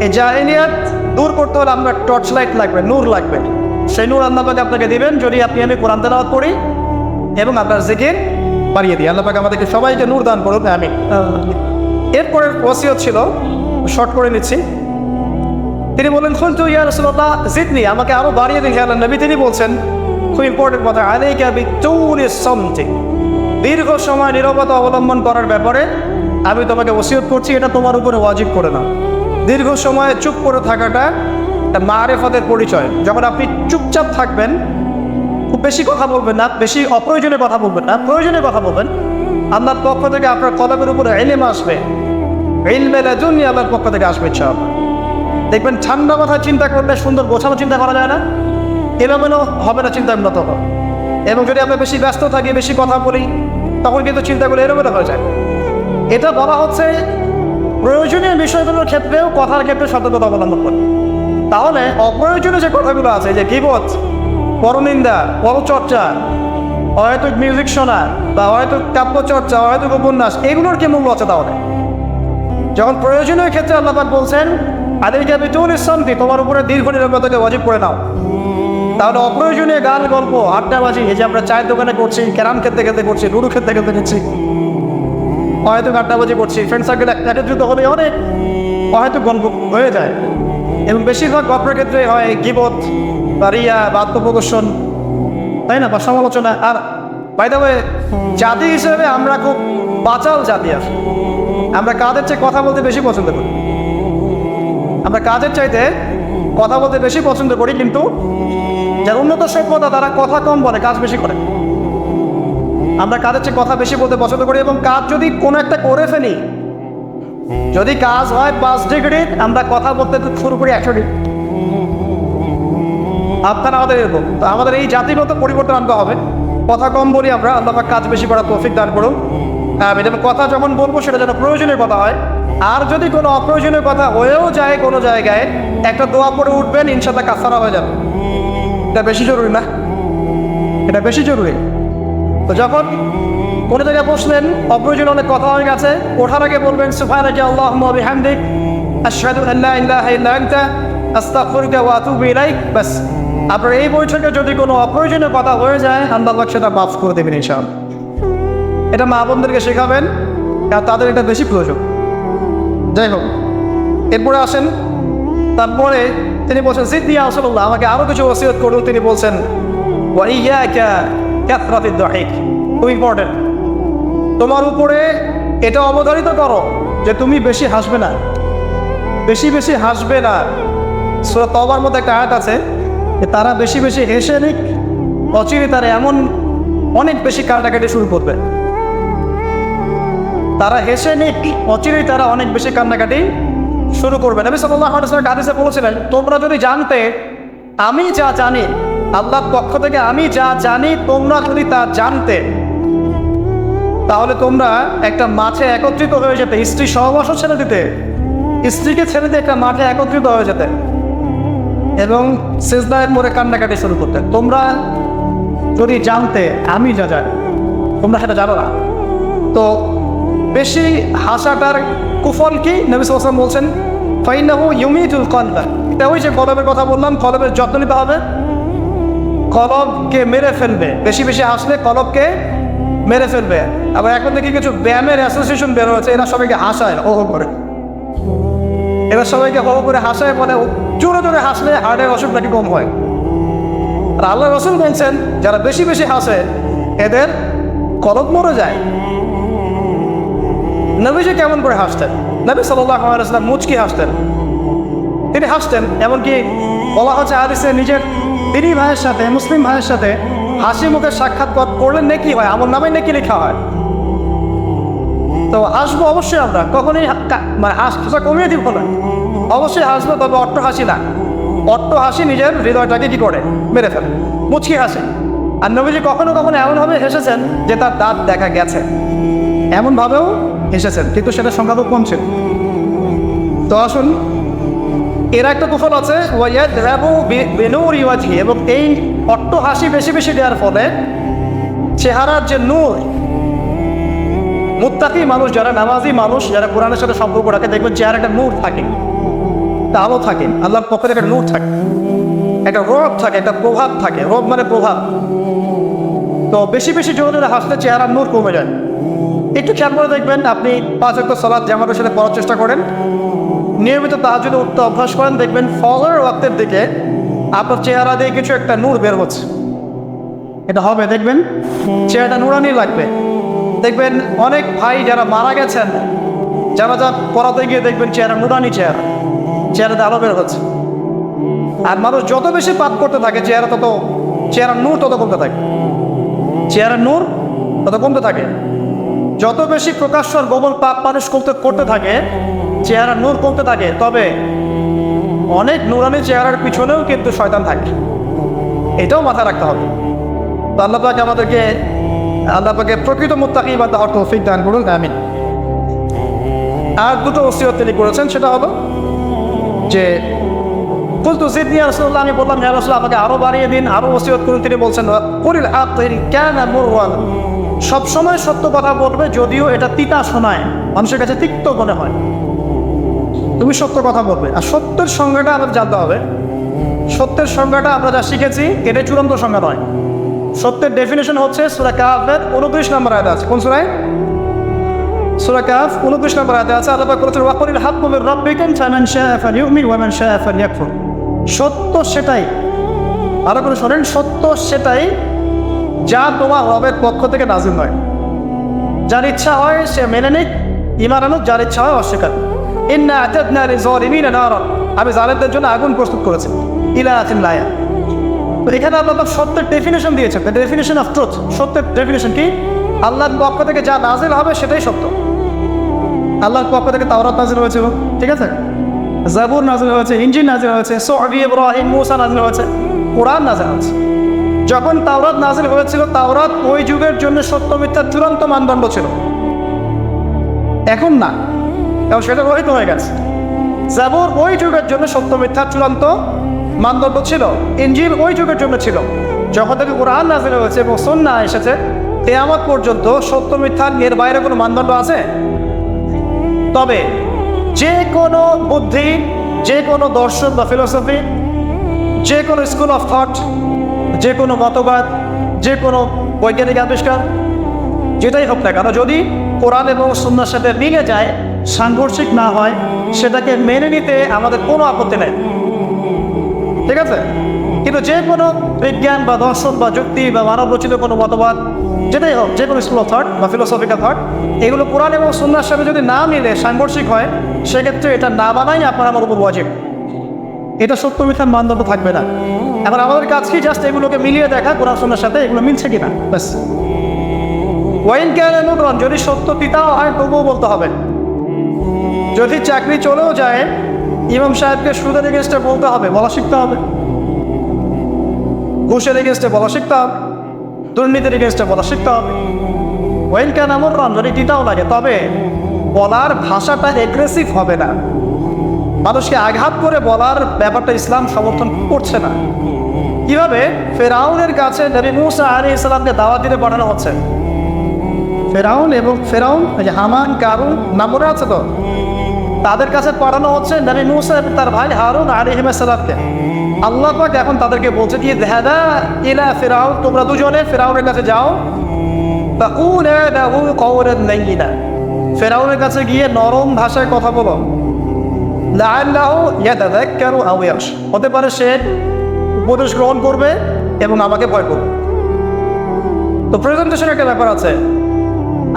এই জাহেলিয়াত দূর করতে হলে আমরা টর্চ লাইট লাগবে, নূর লাগবে। সেই নূর আল্লাহ পাক আপনাকে দিবেন যদি আপনি আমি কোরআন তেলাওয়াত করি এবং আপনার জিকির বাড়িয়ে দিই। আল্লাহ পাক আমাদেরকে সবাইকে নূর দান করুন, আমিন। এরপরে ওসিয়ত ছিল, শর্ট করে নিচ্ছি। তিনি বললেন কুলতু ইয়া রাসূলুল্লাহ জিদনি, আমাকে আরো বাড়িয়ে দিন হে আল্লাহর নবী। তিনি বলছেন খুব ইম্পর্টেন্ট কথা, আলাইকা বিতুলি সামতি, দীর্ঘ সময় নীরবতা অবলম্বন করার ব্যাপারে আমি তোমাকে ওসিয়ত করছি, এটা তোমার উপরে ওয়াজিব করে না। দীর্ঘ সময় চুপ করে থাকাটা একটা মারেফতের পরিচয়। যখন আপনি চুপচাপ থাকবেন, খুব বেশি কথা বলবেন না, বেশি অপ্রয়োজনীয় কথা বলবেন না, প্রয়োজনীয় কথা বলবেন, আল্লাহর পক্ষ থেকে আপনার কলমের উপরে ইলম আসবে, ইলমে লাদুন্নি আল্লাহর পক্ষ থেকে আসবে ইনশাআল্লাহ। দেখবেন ঠান্ডা মাথায় চিন্তা করলে সুন্দর গোছানো চিন্তা করা যায় না, এলোমেলো হবে না চিন্তা উন্নত হবে। এবং যদি আমরা বেশি ব্যস্ত থাকি, বেশি কথা বলি, তখন কিন্তু চিন্তাগুলো এলোমেলো হয়ে যায়। এটা বলা হচ্ছে প্রয়োজনীয় বিষয়গুলোর ক্ষেত্রেও কথার ক্ষেত্রে সতর্কতা অবলম্বন করে। তাহলে অপ্রয়োজনীয় যে কথাগুলো আছে, যে গীবত, পরনিন্দা, পরচর্চা, অহেতুক মিউজিক শোনা বা অহেতুক কাব্যচর্চা, অহেতুক উপন্যাস, এগুলোর কি মূল্য আছে? তাহলে যখন প্রয়োজনীয় ক্ষেত্রে আল্লাহ পাক বলছেন আলাইকা বিতুলি সামতি, তোমার উপরে দীর্ঘ নীরবতাকে ওয়াজিব করে নাও, তাহলে অপ্রয়োজনীয় গান গল্প আড্ডাবাজি, এই যে আমরা চায়ের দোকানে করছি, ক্যারাম খেলতে খেলতে করছি, লুডো খেলতে খেলতে করছি, অহেতুক আড্ডাবাজি করছি, ফ্রেন্ড সার্কেল একত্রিত হলে অনেক অহেতুক গল্প হয়ে যায়। এবং বেশিরভাগ গল্পের ক্ষেত্রে হয় গীবত বা রিয়া বা আত্মপ্রদর্শন, তাই না, বা সমালোচনা। আর বাই দ্য ওয়ে, জাতি হিসেবে আমরা খুব বাচাল জাতি আছি। আমরা কাজের চেয়ে কথা বলতে বেশি পছন্দ করি, আমরা কাজের চাইতে কথা বলতে বেশি পছন্দ করি, কিন্তু যারা উন্নত সভ্যতা তারা কথা কম বলে, কাজ বেশি করে। আমরা কাজের চেয়ে কথা বেশি বলতে পছন্দ করি, এবং কাজ যদি কোনো একটা করে ফেলি, যদি কাজ হয় 5 ডিগ্রি, আমরা কথা বলতে শুরু করি 100 ডিগ্রি। আপনারা আমাদের এরকম, তো আমাদের এই জাতিগত পরিবর্তন আনতে হবে। কথা কম বলি আমরা, আল্লাহ পাক কাজ বেশি করার তৌফিক দান করুন। এবং কথা যখন বলবো সেটা যেন প্রয়োজনীয় কথা হয়। আর যদি কোনো অপ্রয়োজনীয় কথা হয়েও যায় কোনো জায়গায়, একটা দোয়া পড়ে উঠবেন, ইনশাআল্লাহ কাফারা হয়ে যাবে। এটা বেশি জরুরি না? এটা বেশি জরুরি। তো যখন কোনো জায়গায় বসলেন, অপ্রয়োজনীয় অনেক কথা হয়ে গেছে, ওঠার আগে বলবেন সুবহানাকা আল্লাহুম্মা ওয়া বিহামদিক আশহাদু আল লা ইলাহা ইল্লা আনতা আস্তাগফিরুকা ওয়া আতুবু ইলাইক। বাস, আপনার এই বৈঠকে যদি কোনো অপ্রয়োজনীয় কথা হয়ে যায়, আল্লাহ পাক সেটা মাফ করে দেবেন ইনশাআল্লাহ। এটা মা বোনদেরকে শেখাবেন, আর তাদের এটা বেশি প্রয়োজন। যাই হোক, এরপরে আসেন, তারপরে তিনি বলছেন জিদনি ইয়া রাসূলুল্লাহ, আমাকে আরও কিছু ওসিয়ত করুন। তিনি বলছেন ওয়া ইয়াকা কাসরাতিদ দাহিক, খুব ইম্পর্টেন্ট, তোমার উপরে এটা অবধারিত করো যে তুমি বেশি হাসবে না, বেশি বেশি হাসবে না। সূরা তওবার মধ্যে একটা আয়াত আছে যে তারা বেশি বেশি হেসে নিক, অচিরে তারা এমন অনেক বেশি কান্নাকাটি শুরু করবে। তারা হেসে নিক, অচিরেই তারা অনেক বেশি কান্নাকাটি শুরু করবে। নবী সাল্লাল্লাহু আলাইহি ওয়াসাল্লাম হাদিসে বলেছিলেন, তোমরা যদি জানতে আমি যা জানি, আল্লাহর পক্ষ থেকে আমি যা জানি, তোমরা যদি তা জানতে, তাহলে তোমরা একটা মাঠে একত্রিত হয়ে যেতে, স্ত্রী সহবাসও ছেড়ে দিতে, স্ত্রীকে ছেড়ে দিয়ে একটা মাঠে একত্রিত হয়ে যেতে এবং সিজদায় পড়ে কান্নাকাটি শুরু করতে। তোমরা যদি জানতে আমি যা জানি, তোমরা সেটা জানো না। তো বেশি হাসাটার কুফল কি? নবী সাল্লাল্লাহু আলাইহি ওয়াসাল্লাম বলছেন ফাইন্নাহু ইউমিতুল কলবা। এটা ওই যে কলবের কথা বললাম, কলবের যত্ন নিতে হবে, কলবকে মেরে ফেলবে। বেশি বেশি হাসলে কলবকে মেরে ফেলবে। আবার এখন দেখি কিছু ব্যায়ামের অ্যাসোসিয়েশন বের হয়েছে, এরা সবাইকে হাসায় হো হো করে, এরা সবাইকে হো হো করে হাসায়, বলে জোরে জোরে হাসলে হার্টের অসুখ নাকি কম হয়। আর আল্লাহ রাসূল বলছেন যারা বেশি বেশি হাসে এদের কলব মরে যায়। নবীজি কেমন করে হাসতেন? নবী সাল্লাল্লাহু আলাইহি ওয়াসাল্লাম মুচকি হাসতেন, তিনি হাসতেন। এমনকি বলা হচ্ছে হাদিসে, নিজের দিনী ভাইয়ের সাথে, মুসলিম ভাইয়ের সাথে হাসি মুখে সাক্ষাৎ করলে নেকি হয়, আমল নামে নেকি লেখা হয়। তো হাসবো অবশ্যই আমরা, কখনোই মানে হাসা কমিয়ে দিব না, অবশ্যই হাসবো, তবে অট্ট হাসি না। অট্ট হাসি নিজের হৃদয়টাকে কি করে মেরে ফেলে, মুচকি হাসে। আর নবীজি কখনো কখনো এমনভাবে হেসেছেন যে তার দাঁত দেখা গেছে, এমনভাবেও হেসেছেন, কিন্তু সেটা সংখ্যা খুব কম ছিল। তো আসুন, এর একটা কুফল আছে, এবং এই অট্ট হাসি বেশি বেশি দেওয়ার ফলে চেহারার যে নূর, মুত্তাকি মানুষ যারা, নামাজি মানুষ যারা কোরআনের সাথে সম্পর্ক রাখে, দেখবেন চেহারা একটা নূর থাকে, একটা আলো থাকে, আল্লাহর পক্ষে একটা নূর থাকে। একটা রব থাকে, একটা প্রভাব থাকে। রব মানে প্রভাব। তো বেশি বেশি জোরে হাসলে চেহারার নূর কমে যায়। একটু খেয়াল করে দেখবেন, আপনি 5 ওয়াক্ত সালাত জামাতের সাথে পড়ার চেষ্টা করেন, নিয়মিত তাহাজ্জুদে উঠতে অভ্যাস করেন, দেখবেন ফজর ওয়াক্তের দিকে আপনার চেহারা দিয়ে কিছু একটা নূর বের হচ্ছে। এটা হবে, দেখবেন চেহারাটা নুরানি লাগবে। দেখবেন অনেক ভাই যারা মারা গেছেন, যারা পড়াতে গিয়ে দেখবেন চেহারা নুরানি, চেহারাতে আলো বের হচ্ছে। আর মানুষ যত বেশি পাপ করতে থাকে চেহারার নূর তত কমতে থাকে। চেহারার নূর তত কমতে থাকে। যত বেশি প্রকাশ্য আর গোপন পাপ মানুষ করতে থাকে, চেহারার নূর কমতে থাকে। তবে অনেক নুরানি চেহারার পিছনেও কিন্তু শয়তান থাকে, এটাও মাথায় রাখতে হবে। তো আল্লাহ পাকে প্রকৃত মুত্তাকি বান্দা হওয়ার তৌফিক দান করুন, আমিন। আর দুটো ওসিয়ত তিনি করেছেন, সেটা হলো যে কুলতু জিদনি ইয়া রাসূলুল্লাহ, আমি বললাম ইয়া রাসূলুল্লাহ আমাকে আরো বাড়িয়ে দিন, আরো ওসিয়ত করুন। তিনি বলছেন কুলিল হাক ইন কানা মুরওয়ান, সবসময় সত্য কথা বলবে যদিও এটা তিতা শোনায়, মানুষের কাছে তিক্ত মনে হয়, তুমি সত্য কথা বলবে। আর সত্যের সংজ্ঞাটা আমাদের জানতে হবে। সত্যের সংজ্ঞাটা আমরা যা শিখেছি এটাই চূড়ান্ত সংজ্ঞা নয়। সত্যের ডেফিনেশন হচ্ছে সূরা কাহফের 29 নম্বর আয়াতে আছে। কোন সূরায়? সূরা কাহফ 29 নম্বর আয়াতে আছে। আল্লাহ পাক বলেছেন ওয়াকুলিল হাক্কু মির রাব্বিকুম ফামান শাআ ফালইউমিন ওয়া মান শাআ ফালইয়াকফুর। সত্য সেটাই, আরো করে শোনেন, সত্য সেটাই যা তোমার রবের পক্ষ থেকে নাযিল হয়। যার ইচ্ছা হয় সে মেনে নিক, ঈমান আনুক, যার ইচ্ছা হয় অস্বীকার। ইন্না আতাদনা লিযালিমিনা নারা, আমি জালেমদের জন্য আগুন প্রস্তুত করেছি। ইলা আতিল লায়া। তো এখানে আল্লাহ সত্যের ডেফিনেশন দিয়েছেন, দ্য ডেফিনেশন অফ ট্রুথ। সত্যের ডেফিনেশন কি? আল্লাহর পক্ষ থেকে যা নাজিল হবে সেটাই সত্য। আল্লাহর পক্ষ থেকে তাওরাত নাজিল হয়েছিল, ঠিক আছে, জাবুর নাজিল হয়েছে, ইনজিল নাজিল হয়েছে, সুহফ ইব্রাহিম মুসা নাজিল হয়েছে, কোরআন নাজিল হয়েছে। যখন তাওরাত নাজিল হয়েছিল, তাওরাত ওই যুগের জন্য সত্য মিথ্যার চূড়ান্ত মানদণ্ড ছিল। এখন না, এবং সেটা রহিত হয়ে গেছে। জাবুর ওই যুগের জন্য সত্য মিথ্যার চূড়ান্ত মানদণ্ড ছিল। ইনজিল ওই যুগের জন্য ছিল। যখন থেকে কোরআন নাজিল হয়েছে এবং সুন্নাহ এসেছে, কিয়ামত পর্যন্ত সত্য মিথ্যার এর বাইরে কোনো মানদণ্ড আছে? তবে যে কোনো বুদ্ধি, যে কোনো দর্শন বা ফিলোসফি, যে কোনো স্কুল অফ থট, যে কোনো মতবাদ, যে কোনো বৈজ্ঞানিক আবিষ্কার, যেটাই হোক না কেন, যদি কোরআন এবং সুন্নাহর সাথে মিলে যায়, সাংঘর্ষিক না হয়, সেটাকে মেনে নিতে আমাদের কোনো আপত্তি নেই, ঠিক আছে। কিন্তু যে কোনো বিজ্ঞান বা দর্শন বা যুক্তি বা মানব রচিত কোনো মতবাদ, যেটাই হোক, যে কোনো স্কুল অফ থট বা ফিলোসফিক্যাল থট, এগুলো কোরআন এবং সুন্নাহর সাথে যদি না মিলে, সাংঘর্ষিক হয়, সেক্ষেত্রে এটা না বানাই আপনার আমার উপর ওয়াজিব। এটা সত্য মিথ্যার মানদণ্ড থাকবে না। এখন আমাদের কাজ কি? জাস্ট এগুলোকে মিলিয়ে দেখা কোরআন সুন্নাহর সাথে এগুলো মিলছে কিনা, ব্যাস। ওয়াইন কানা মুররান, যদি সত্য তিতাও হয় তবুও বলতে হবে। যদি চাকরি চলেও যায়, ইমাম সাহেবকে সুদের এগেনস্টে বলতে হবে, বলা শিখতে হবে। ঘুষের এগেনস্টে বলা শিখতে হবে, দুর্নীতির এগেনস্টে বলা শিখতে হবে। ওয়াইন কানা মুররান, যদি তিতাও লাগে, তবে বলার ভাষাটা এগ্রেসিভ হবে না। মানুষকে আঘাত করে বলার ব্যাপারটা ইসলাম সমর্থন করছে না। কিভাবে? ফেরাউনের কাছে নবী মুসা আলাইহিস সালামকে দাওয়াত দিতে পাঠানো হচ্ছে। ফেরাউন, এই যে হামান, কারুন নামরা আছে তো, তাদের কাছে পাঠানো হচ্ছে নবী মুসা এবং তার ভাই হারুন আলাইহিস সালামকে। আল্লাহ পাক এখন তাদেরকে বলছে কি, যাহাবা ইলা ফিরাউন, তোমরা দুজনে ফেরাউনের কাছে যাও, ফাকুলা লাহু কাওলান লাইয়িনা, ফেরাউনের কাছে গিয়ে নরম ভাষায় কথা বলো। লাআল্লাহু ইয়াতাযাক্কারু আও ইয়াখশা, হতে পারে সে উপদেশ গ্রহণ করবে এবং আমাকে ভয় করবে। তো প্রেজেন্টেশনের একটা ব্যাপার আছে।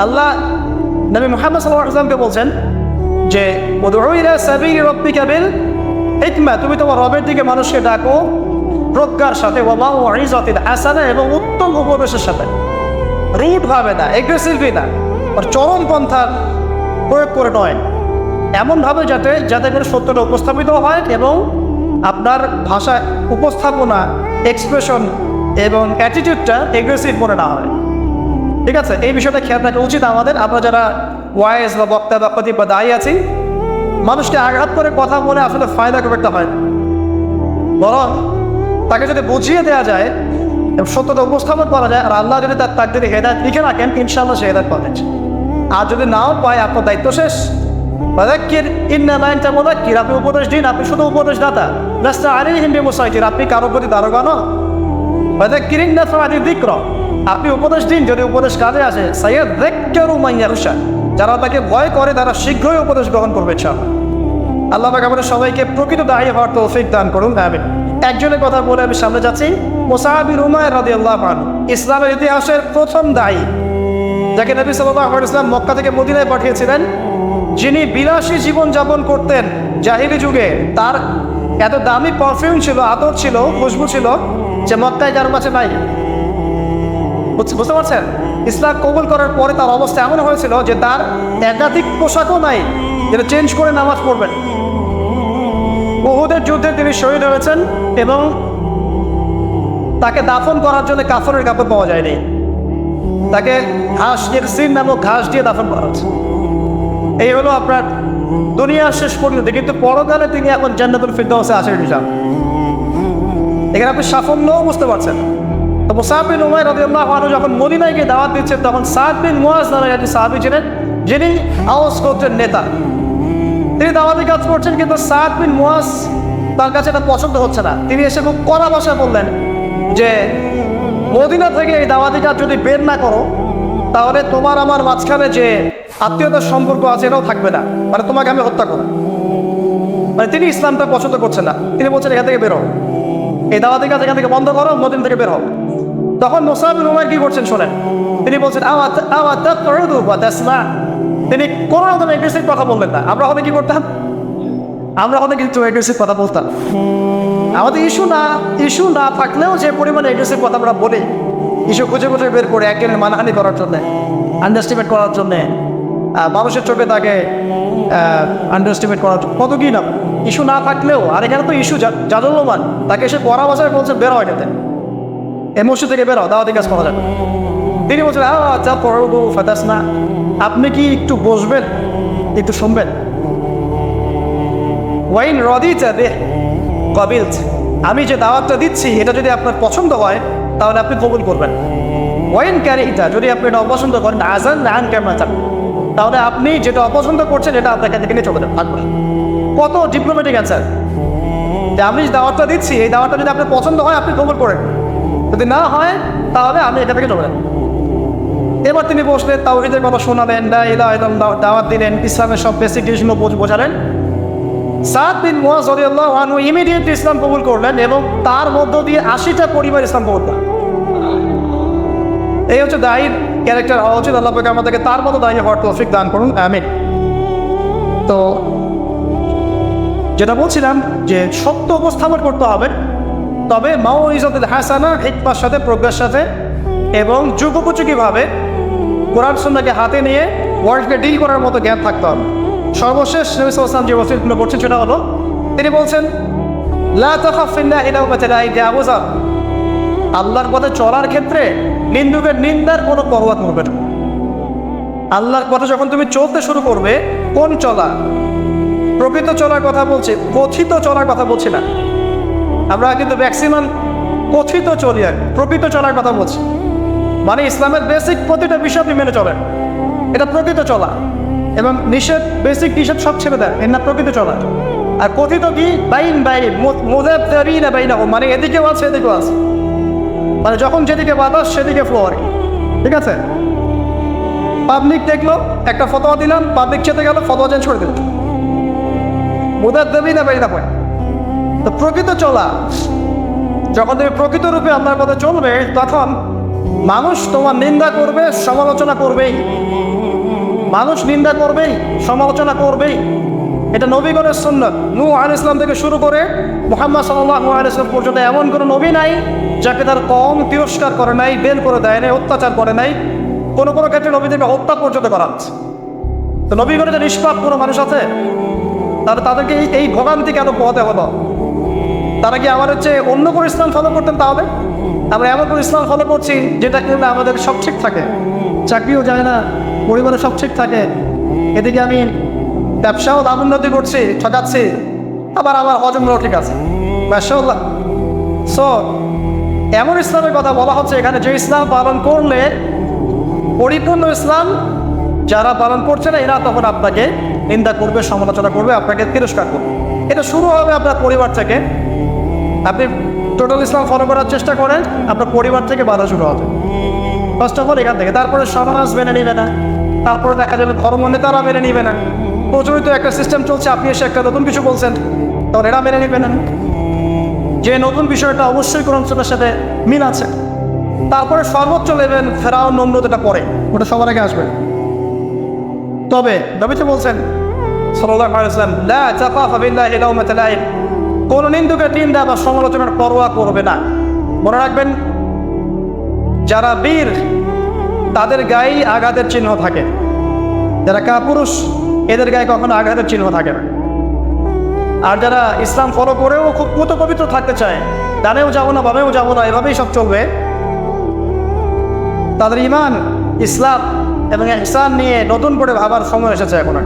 আল্লাহ নবী মুহাম্মদ সাল্লাল্লাহু আলাইহি ওয়াসাল্লামকে বলছেন যে উদউ ইলা সাবিলি রাব্বিকা বিল হিকমা, তুমি তোমার রবের দিকে মানুষকে ডাকো প্রজ্ঞার সাথে, ওয়া মাউইযাতিল হাসানা, এবং উত্তম উপদেশের সাথে। রুড ভাবে না, এগ্রেসিভলি না, আর চরম পন্থার প্রয়োগ করে নয়, এমনভাবে যাতে করে সত্যটা উপস্থাপিত হয় এবং আপনার ভাষা উপস্থাপনা, এক্সপ্রেশন এবং অ্যাটিটিউডটা এগ্রেসিভ মনে না হয়, ঠিক আছে। এই বিষয়টা খেয়াল রাখা উচিত আমাদের। আমরা যারা ওয়াইজ বা বক্তা বা খতিব বা দায়ী আছি, মানুষকে আঘাত করে কথা বলে আসলে ফায়দা খুব একটা হয়, বরং তাকে যদি বুঝিয়ে দেওয়া যায় এবং সত্যতা উপস্থাপন করা যায়, আর আল্লাহ যদি তার তাকদীরে হেদায়েত লিখে রাখেন, ইনশাআল্লাহ সে হেদায়েত পাবেন। আর যদি নাও পায়, আপনার দায়িত্ব শেষ। ফাযাক্কির ইন্নামা আনতা মুযাক্কির, আপনি উপদেশ দিন, আপনি শুধু উপদেশদাতা। লাস্তা আলাইহিম বিমুসাইতির, আপনি কারো প্রতি দারোগা নন। ফাযাক্কির ইন নাফআতি যিকরা, আপনি উপদেশ দিন যদি উপদেশ কাজে আসে। সায়াযাক্কারু মান ইয়াখশা, যারা তাকে ভয় করে তারা শীঘ্রই উপদেশ গ্রহণ করবে ইনশাআল্লাহ। আল্লাহ পাক আমাদের সবাইকে প্রকৃত দায়ী হওয়ার তৌফিক দান করুন, আমিন। একজনের কথা বলে আমি সামনে যাচ্ছি, মুসআব বিন উমাইর রাদিয়াল্লাহু আনহু, ইসলামের ইতিহাসের প্রথম দায়ী, যাকে নবী সাল্লাল্লাহু আলাইহি ওয়াসাল্লাম মক্কা থেকে মদিনায় পাঠিয়েছিলেন, যিনি বিলাসী জীবন যাপন করতেন জাহিলি যুগে। তার এত দামি পারফিউম ছিল, আতর ছিল, খুশবু ছিল, যে মক্কায় যার মাঝে নাই। বুঝতে পারছেন? ইসলাম কবুল করার পরে তার অবস্থা এমন হয়েছিল যে তার একাধিক পোশাকও নাই যেটা চেঞ্জ করে নামাজ পড়বেন। উহুদের যুদ্ধে তিনি শহীদ হয়েছেন এবং তাকে দাফন করার জন্য কাফনের কাপড় পাওয়া যায়নি, তাকে ঘাস ইরসিন নামক ঘাস দিয়ে দাফন করা হচ্ছে। এই হলো আপনার দুনিয়ার শেষ পর্যন্ত, কিন্তু পরকালে তিনি এখন জান্নাতুল ফিরদাউসে আছেন হিসাব। এখানে আপনি সাফল্যও বুঝতে পারছেন। তো মুসআব বিন উমাইর রাদিয়াল্লাহু আনহু যখন মদিনায় গিয়ে দাওয়াত দিচ্ছেন, তখন সাদ বিন মুআজ নামে একজন সাহাবী ছিলেন, যিনি আওস গোত্রের নেতা। তিনি দাওয়াতি কাজ করছেন, কিন্তু সাদ বিন মুআজ তার কাছে এটা পছন্দ হচ্ছে না। তিনি এসে খুব কড়া ভাষায় বললেন যে মদিনা থেকে এই দাওয়াতি কাজ যদি বের না করো, তাহলে তোমার আমার মাঝখানে যে আত্মীয়তার সম্পর্ক আছে এটাও থাকবে না, মানে তোমাকে আমি হত্যা করব। মানে তিনি ইসলামটা পছন্দ করছেন না। তিনি বলছেন এখান থেকে বেরো, এই দাওয়াতি কাজ এখান থেকে বন্ধ করো, মদিনা থেকে বের হও। তখন মুসআব বিন উমাইর কি করছেন শোনেন, তিনি বলছেন তিনি কোনো রকম এগ্রেসিভ কথা বললেন না। আমরা হলে কি করতাম? আমরা হলে কিন্তু এগ্রেসিভ কথা বলতাম। আমাদের ইস্যু না থাকলেও যে পরিমাণে এগ্রেসিভ কথা আমরা বলি, ইস্যু খুঁজে খুঁজে বের করে একজনের মানহানি করার জন্যে, আন্ডারস্টিমেট করার জন্যে, মানুষের চোখে তাকে আন্ডারস্টিমেট করার জন্য, কত কি না ইস্যু না থাকলেও। আর এখানে তো ইস্যু জাজল্যমান, তাকে এসে পড়া ভাষায় বলছে বের হয় এটাতে, এমসি থেকে বের হও, দাওয়াতি কাজ করা যাবে। তিনি বলছেন আচ্ছা পড়বো ফাতাস না, আপনি কি একটু বসবেন, একটু শুনবেন? ওয়াইন রদিতা দেহ কবিলত, আমি যে দাওয়াতটা দিচ্ছি এটা যদি আপনার পছন্দ হয় তাহলে আপনি কবুল করবেন। ওয়াইন ক্যারিটা, যদি আপনি এটা অপছন্দ করেন, আজান আন কেমন চান, তাহলে আপনি যেটা অপছন্দ করছেন এটা আপনাকে থেকে নিয়ে চলে যান, থাকবে। কত ডিপ্লোম্যাটিক অ্যান্সার, যে আমি যে দাওয়াতটা দিচ্ছি এই দাওয়াতটা যদি আপনার পছন্দ হয় আপনি কবুল করেন, যদি না হয় তাহলে আপনি এটা থেকে চলে যান। এবার তিনি বসলেন, তাওহীদের কথা শোনালেন, লা ইলাহা ইল্লাল্লাহ দাওয়াত দিলেন, ইসলামের সব বেসিক জিনিসগুলো বোঝালেন। সাদ বিন মুআজ রাদিয়াল্লাহু আনহু ইমিডিয়েট ইসলাম কবুল করলেন এবং তার মধ্য দিয়ে 80টা পরিবার ইসলাম কবুল করলেন। এই হচ্ছে দায়ীর ক্যারেক্টার হওয়া উচিত। আল্লাহ পাক আমাদেরকে তার মতো দায়ী হওয়ার তৌফিক দান করুন, আমিন। তো যেটা বলছিলাম যে সত্য উপস্থাপন করতে হবে, তবে মাউইজাতুল হাসানা, হিকমার সাথে, প্রজ্ঞার সাথে এবং যুগোপযোগীভাবে কোরআন সুন্নাহকে হাতে নিয়ে ওয়ার্ল্ডকে ডিল করার মতো জ্ঞান থাকতে হবে। সর্বশেষ নবী সাল্লাল্লাহু আলাইহি ওয়াসাল্লাম যে ওসিয়তগুলো করছেন সেটা হলো, তিনি বলছেন লা তাখাফ ফিল্লাহি লাওমাতা লাইম, আবু যার, আল্লাহর পথে চলার ক্ষেত্রে নিন্দুকের নিন্দার কোনো পরোয়া করবে না। আল্লাহর পথে যখন তুমি চলতে শুরু করবে, কোন চলা? প্রকৃত চলার কথা বলছি, কথিত চলার কথা বলছি না। আমরা কিন্তু ম্যাক্সিমাম কথিত চলি, আর প্রকৃত চলার কথা বলছি। মানে ইসলামের বেসিক প্রতিটা বিষয় আপনি মেনে চলেন, এটা প্রকৃত চলা। এবং নিষেধ, বেসিক নিষেধ সব ছেড়ে দেয়, এর না প্রকৃত চলা। আর কথিত কি? বাইন বাইন মুযাবযাবিনা বাইনাহুম, মানে এদিকেও আছে এদিকেও আছে, মানে যখন যেদিকে বাতাস সেদিকে ফ্লো আর কি, ঠিক আছে? পাবলিক দেখলো, একটা ফতোয়া দিলাম, পাবলিক চেতে গেল, ফতোয়া চেঞ্জ করে দিল, মুযাবযাবিনা বাইনাহুম। তো প্রকৃত চলা, যখন তুমি প্রকৃত রূপে আল্লাহর পথে চলবে, তখন মানুষ তোমার নিন্দা করবে, সমালোচনা করবেই। মানুষ নিন্দা করবেই, সমালোচনা করবেই। এটা নবীগণের সুন্নাত। নূহ আলাইহিস সালাম থেকে শুরু করে মুহাম্মদ সাল্লাল্লাহু আলাইহি ওয়াসাল্লাম পর্যন্ত এমন কোনো নবী নাই যাকে তার কওম তিরস্কার করে নাই, বের করে দেয় নাই, অত্যাচার করে নাই। কোনো কোনো ক্ষেত্রে নবীদেরকে হত্যা পর্যন্ত করা হচ্ছে। তো নবীগণের যে নিষ্পাপ কোনো মানুষ আছে, তাহলে তাদেরকে এই ভোগান্তি কেন পোহাতে হলো? তারা কি আমাদের চেয়ে অন্য কোনো ইসলাম ফলো করতেন? তাহলে আমরা এমন কোনো ইসলাম ফলো করছি যেটা কিন্তু আমাদের সব ঠিক থাকে, চাকরিও যায় না, পরিবারে সব ঠিক থাকে, এদিকে আমি ব্যবসাও লাভ উন্নতি করছি, ঠকাচ্ছি, আবার আমার হজমরাও ঠিক আছে, মাশাআল্লাহ। সো এমন ইসলামের কথা বলা হচ্ছে এখানে, যে ইসলাম পালন করলে পরিপূর্ণ ইসলাম, যারা পালন করছে না এরা তখন আপনাকে নিন্দা করবে, সমালোচনা করবে, আপনাকে তিরস্কার করবে। এটা শুরু হবে আপনার পরিবার থেকে। আপনি টোটাল ইসলাম ফলো করার চেষ্টা করেন, আপনার পরিবার থেকে বাধা শুরু হবে ফার্স্ট অফ অল এখান থেকে। তারপরে সমাজ মেনে নিবে না, তারপরে দেখা যাবে ধর্ম নেতারা মেনে নিবে না। প্রচলিত একটা সিস্টেম চলছে, আপনি এসে একটা নতুন কিছু বলছেন, তখন এরা মেনে নিবে না, যে নতুন বিষয়টা অবশ্যই কোরআন সুন্নাহর সাথে মিল আছে। তারপরে সর্বোচ্চ লেভেল ফেরাউন, নমরুদ, এটা পরে, ওটা সবার আগে আসবে। তবে নবী তো বলছেন সাল্লাল্লাহু আলাইহি ওয়াসাল্লাম, লা তাখাফা বিল্লাহি লাওমাতা লাইম, কোন নিন্দুকের নিন্দা বা সমালোচনার পরোয়া করবে না। মনে রাখবেন, যারা বীর তাদের গায়ে আঘাতের চিহ্ন থাকে, যারা কাপুরুষ এদের গায়ে কখনো আঘাতের চিহ্ন থাকে না। আর যারা ইসলাম ফলো করেও খুব পুত পবিত্র থাকতে চায়, ডানেও যাবো না বামেও যাবো না, এভাবেই সব চলবে, তাদের ইমান, ইসলাম এবং ইহসান নিয়ে নতুন করে ভাবার সময় এসেছে এখন।